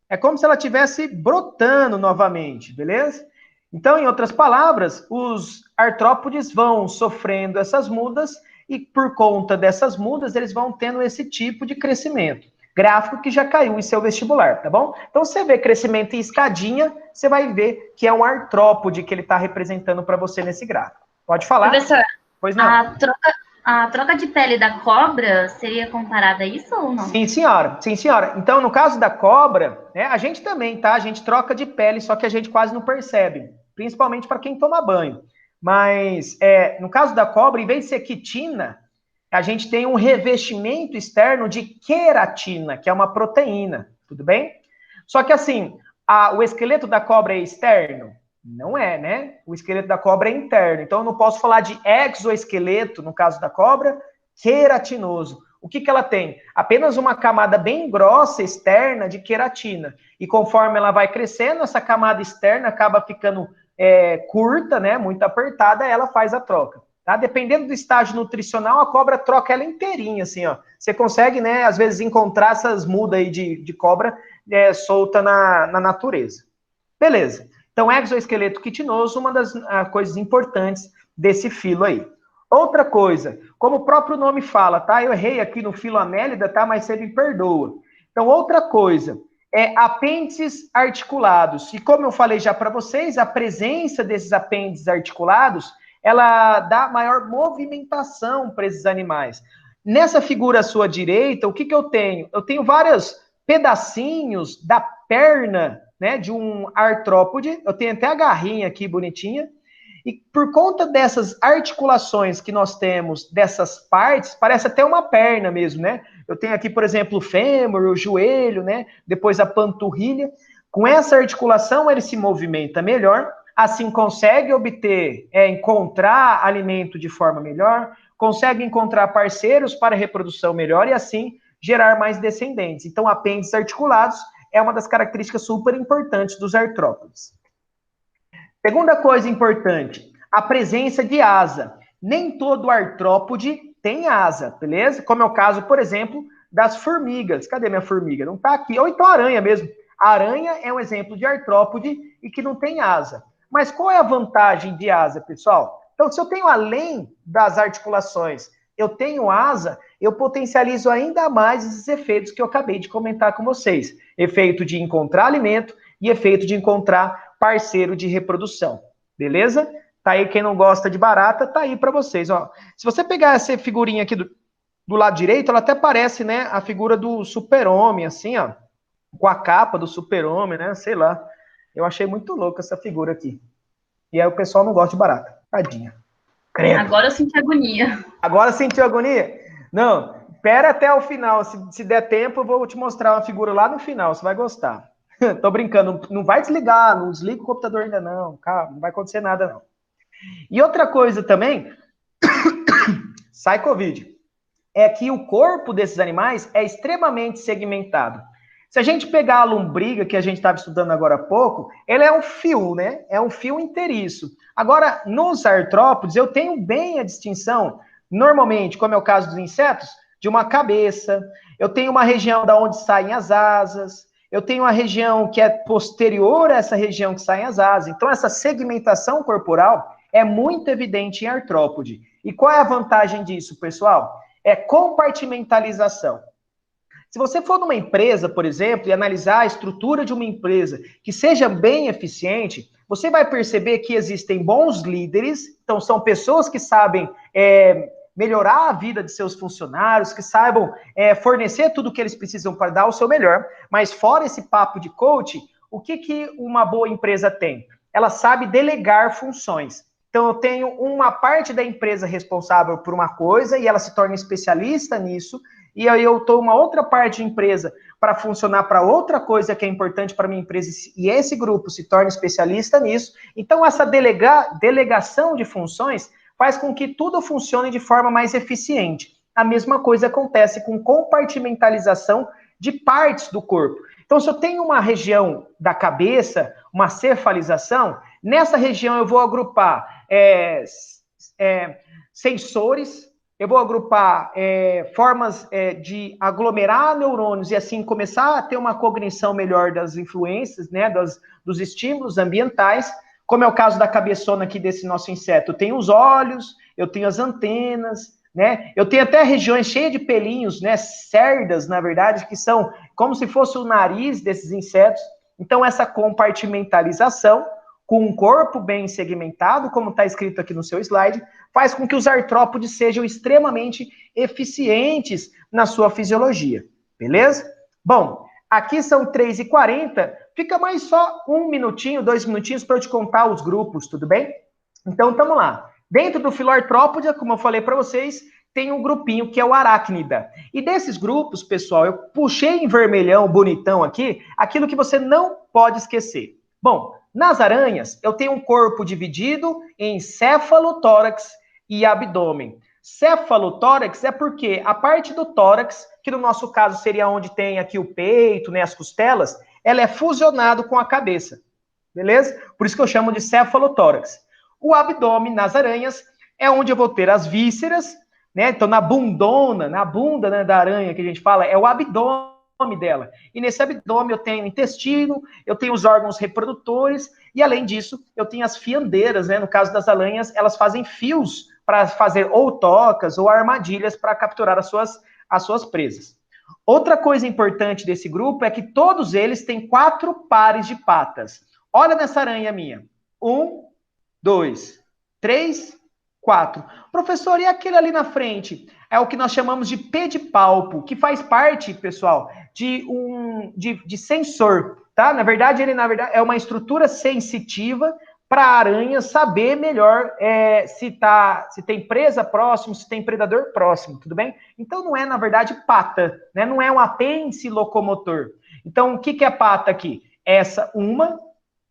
É como se ela estivesse brotando novamente, beleza? Então, em outras palavras, os artrópodes vão sofrendo essas mudas e, por conta dessas mudas, eles vão tendo esse tipo de crescimento. Gráfico que já caiu em seu vestibular, tá bom? Então, você vê crescimento em escadinha, você vai ver que é um artrópode que ele está representando para você nesse gráfico. Pode falar? Professor, pois não. A troca de pele da cobra seria comparada a isso ou não? Sim, senhora. Sim, senhora. Então, no caso da cobra, né, a gente também, tá? A gente troca de pele, só que a gente quase não percebe. Principalmente para quem toma banho. Mas, no caso da cobra, em vez de ser quitina, a gente tem um revestimento externo de queratina, que é uma proteína. Tudo bem? Só que, assim, o esqueleto da cobra é externo? Não é, né? O esqueleto da cobra é interno. Então, eu não posso falar de exoesqueleto, no caso da cobra, queratinoso. O que ela tem? Apenas uma camada bem grossa, externa, de queratina. E conforme ela vai crescendo, essa camada externa acaba ficando curta, né? Muito apertada, ela faz a troca. Tá? Dependendo do estágio nutricional, a cobra troca ela inteirinha, assim, ó. Você consegue, né, às vezes, encontrar essas mudas aí de cobra solta na natureza. Beleza. Então, exoesqueleto quitinoso, uma das coisas importantes desse filo aí. Outra coisa, como o próprio nome fala, tá? Eu errei aqui no filo Annelida, tá? Mas você me perdoa. Então, outra coisa, apêndices articulados. E como eu falei já para vocês, a presença desses apêndices articulados, ela dá maior movimentação para esses animais. Nessa figura à sua direita, o que eu tenho? Eu tenho vários pedacinhos da perna, né, de um artrópode. Eu tenho até a garrinha aqui bonitinha. E por conta dessas articulações que nós temos, dessas partes, parece até uma perna mesmo, né? Eu tenho aqui, por exemplo, o fêmur, o joelho, né? Depois a panturrilha. Com essa articulação, ele se movimenta melhor, assim consegue obter, encontrar alimento de forma melhor, consegue encontrar parceiros para reprodução melhor e assim gerar mais descendentes. Então, apêndices articulados é uma das características super importantes dos artrópodes. Segunda coisa importante, a presença de asa. Nem todo artrópode tem asa, beleza? Como é o caso, por exemplo, das formigas. Cadê minha formiga? Não está aqui. Ou então a aranha mesmo. A aranha é um exemplo de artrópode e que não tem asa. Mas qual é a vantagem de asa, pessoal? Então, se eu tenho além das articulações, eu tenho asa, eu potencializo ainda mais esses efeitos que eu acabei de comentar com vocês. Efeito de encontrar alimento e efeito de encontrar parceiro de reprodução. Beleza? Tá aí quem não gosta de barata, tá aí para vocês, ó. Se você pegar essa figurinha aqui do lado direito, ela até parece, né, a figura do super-homem, assim, ó, com a capa do super-homem, né, sei lá. Eu achei muito louca essa figura aqui. E aí o pessoal não gosta de barata. Tadinha. Credo. Agora eu senti agonia. Agora sentiu agonia? Não, espera até o final. Se der tempo, eu vou te mostrar uma figura lá no final, você vai gostar. Tô brincando, não vai desligar, não desliga o computador ainda não, calma, não vai acontecer nada não. E outra coisa também, sai Covid, é que o corpo desses animais é extremamente segmentado. Se a gente pegar a lombriga, que a gente estava estudando agora há pouco, ele é um fio, né? É um fio inteiriço. Agora, nos artrópodes, eu tenho bem a distinção, normalmente, como é o caso dos insetos, de uma cabeça, eu tenho uma região da onde saem as asas, eu tenho uma região que é posterior a essa região que saem as asas. Então, essa segmentação corporal é muito evidente em artrópode. E qual é a vantagem disso, pessoal? É compartimentalização. Se você for numa empresa, por exemplo, e analisar a estrutura de uma empresa que seja bem eficiente, você vai perceber que existem bons líderes, então são pessoas que sabem melhorar a vida de seus funcionários, que saibam fornecer tudo o que eles precisam para dar o seu melhor. Mas fora esse papo de coach, o que uma boa empresa tem? Ela sabe delegar funções. Então, eu tenho uma parte da empresa responsável por uma coisa e ela se torna especialista nisso, e aí eu estou uma outra parte de empresa para funcionar para outra coisa que é importante para a minha empresa, e esse grupo se torna especialista nisso. Então, essa delegação de funções faz com que tudo funcione de forma mais eficiente. A mesma coisa acontece com compartimentalização de partes do corpo. Então, se eu tenho uma região da cabeça, uma cefalização, nessa região eu vou agrupar sensores, eu vou agrupar formas de aglomerar neurônios e assim começar a ter uma cognição melhor das influências, né, dos estímulos ambientais, como é o caso da cabeçona aqui desse nosso inseto. Eu tenho os olhos, eu tenho as antenas, né? Eu tenho até regiões cheias de pelinhos, né? Cerdas, na verdade, que são como se fosse o nariz desses insetos. Então, essa compartimentalização, com um corpo bem segmentado, como está escrito aqui no seu slide, faz com que os artrópodes sejam extremamente eficientes na sua fisiologia. Beleza? Bom, aqui são 3h40, fica mais só 1 minutinho, 2 minutinhos para eu te contar os grupos, tudo bem? Então, estamos lá. Dentro do filoartrópode, como eu falei para vocês, tem um grupinho que é o aracnida. E desses grupos, pessoal, eu puxei em vermelhão, bonitão aqui, aquilo que você não pode esquecer. Bom, nas aranhas, eu tenho um corpo dividido em céfalo, tórax e abdômen. Céfalo-tórax é porque a parte do tórax, que no nosso caso seria onde tem aqui o peito, né, as costelas, ela é fusionado com a cabeça, beleza? Por isso que eu chamo de céfalo-tórax. O abdômen, nas aranhas, é onde eu vou ter as vísceras, né? Então, na bundona, na bunda, né, da aranha que a gente fala, é o abdômen dela. E nesse abdômen eu tenho o intestino, eu tenho os órgãos reprodutores, e além disso, eu tenho as fiandeiras, né? No caso das aranhas, elas fazem fios para fazer ou tocas ou armadilhas para capturar as suas presas. Outra coisa importante desse grupo é que todos eles têm 4 pares de patas. Olha nessa aranha minha. 1, 2, 3, 4. Professor, e aquele ali na frente? É o que nós chamamos de pedipalpo, que faz parte, pessoal, de sensor, tá? Na verdade, ele é uma estrutura sensitiva para a aranha saber melhor se tem presa próximo, se tem predador próximo, tudo bem? Então, não é, na verdade, pata, né? Não é um apêndice locomotor. Então, o que é pata aqui? Essa, 1,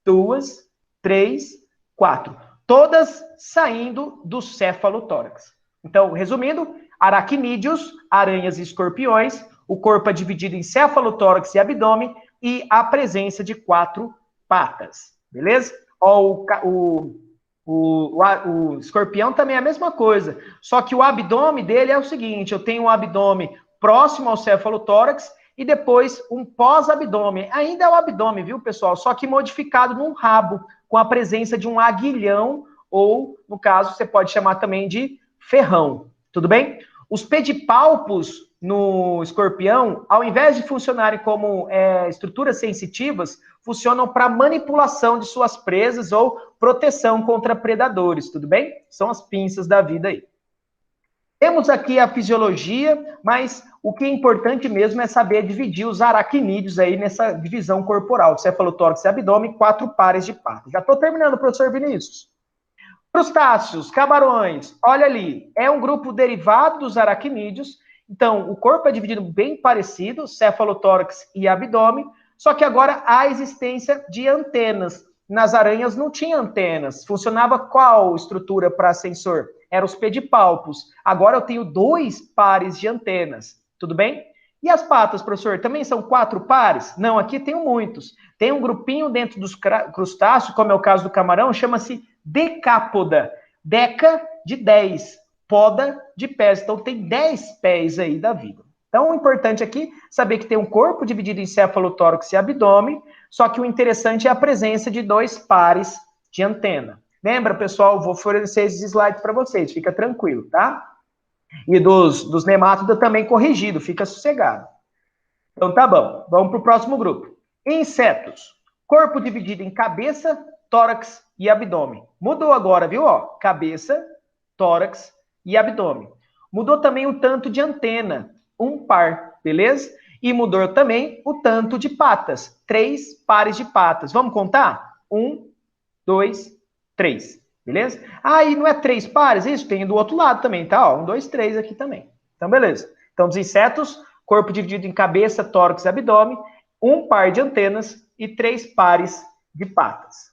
2, 3, 4. Todas saindo do céfalo-tórax. Então, resumindo, aracnídeos, aranhas e escorpiões, o corpo é dividido em céfalo-tórax e abdômen e a presença de 4 patas, beleza? Ó, o escorpião também é a mesma coisa, só que o abdômen dele é o seguinte, eu tenho um abdômen próximo ao céfalo-tórax e depois um pós-abdômen. Ainda é o abdômen, viu, pessoal? Só que modificado num rabo, com a presença de um aguilhão, ou, no caso, você pode chamar também de ferrão. Tudo bem? Os pedipalpos no escorpião, ao invés de funcionarem como estruturas sensitivas, funcionam para manipulação de suas presas ou proteção contra predadores, tudo bem? São as pinças da vida aí. Temos aqui a fisiologia, mas o que é importante mesmo é saber dividir os aracnídeos aí nessa divisão corporal, cefalotórax e abdômen, 4 pares de patas. Já estou terminando, professor Vinícius. Crustáceos, camarões, olha ali, é um grupo derivado dos aracnídeos, então o corpo é dividido bem parecido, cefalotórax e abdômen, só que agora há a existência de antenas. Nas aranhas não tinha antenas, funcionava qual estrutura para sensor? Eram os pedipalpos. Agora eu tenho 2 pares de antenas, tudo bem? E as patas, professor, também são 4 pares? Não, aqui tenho muitos. Tem um grupinho dentro dos crustáceos, como é o caso do camarão, chama-se decápoda. Deca de 10, poda de pés. Então tem 10 pés aí da vida. Então o importante aqui é saber que tem um corpo dividido em cefalotórax e abdômen, só que o interessante é a presença de 2 pares de antena. Lembra, pessoal? Vou fornecer esses slides para vocês, fica tranquilo, tá? E dos nemátodos também corrigido, fica sossegado. Então tá bom, vamos para o próximo grupo. Insetos. Corpo dividido em cabeça, tórax e abdômen. Mudou agora, viu? Ó, cabeça, tórax e abdômen. Mudou também o tanto de antena, 1 par, beleza? E mudou também o tanto de patas, 3 pares de patas. Vamos contar? 1, 2, 3, beleza? Ah, e não é 3 pares? Isso, tem do outro lado também, tá? Ó, 1, 2, 3 aqui também. Então, beleza. Então, dos insetos, corpo dividido em cabeça, tórax e abdômen, 1 par de antenas e 3 pares de patas.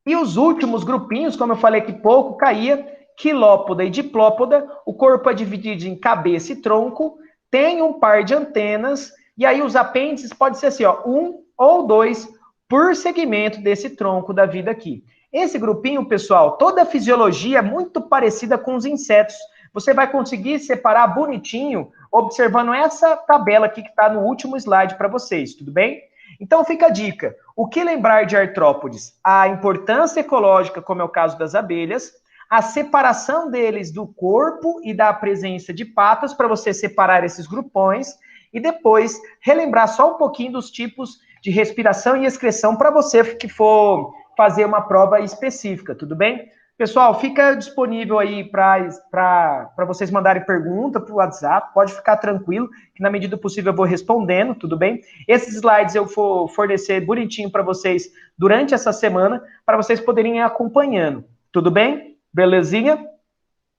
E os últimos grupinhos, como eu falei aqui pouco, caía quilópoda e diplópoda, o corpo é dividido em cabeça e tronco, tem 1 par de antenas, e aí os apêndices pode ser assim, ó, 1 ou 2 por segmento desse tronco da vida aqui. Esse grupinho, pessoal, toda a fisiologia é muito parecida com os insetos. Você vai conseguir separar bonitinho, observando essa tabela aqui que está no último slide para vocês, tudo bem? Então fica a dica. O que lembrar de artrópodes? A importância ecológica, como é o caso das abelhas, a separação deles do corpo e da presença de patas, para você separar esses grupões, e depois relembrar só um pouquinho dos tipos de respiração e excreção para você que for fazer uma prova específica, tudo bem? Pessoal, fica disponível aí para vocês mandarem pergunta para o WhatsApp, pode ficar tranquilo, que na medida do possível eu vou respondendo, tudo bem? Esses slides eu vou fornecer bonitinho para vocês durante essa semana, para vocês poderem ir acompanhando, tudo bem? Belezinha?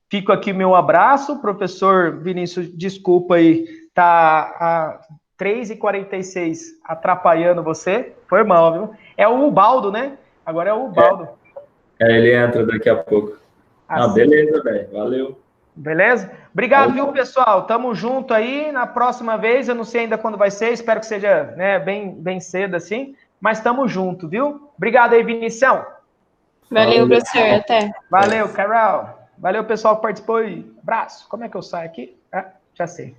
Fico aqui meu abraço, professor Vinícius, desculpa aí, tá a 3h46 atrapalhando você, foi mal, viu? É o Ubaldo, né? Agora é o Ubaldo. Ele entra daqui a pouco. Assim. Beleza, velho, valeu. Beleza? Obrigado, viu, pessoal? Tamo junto aí, na próxima vez, eu não sei ainda quando vai ser, espero que seja, né, bem cedo assim, mas tamo junto, viu? Obrigado aí, Vinição. Valeu, professor, até. Valeu, Carol. Valeu, pessoal que participou aí. Abraço. Como é que eu saio aqui? Ah, já sei.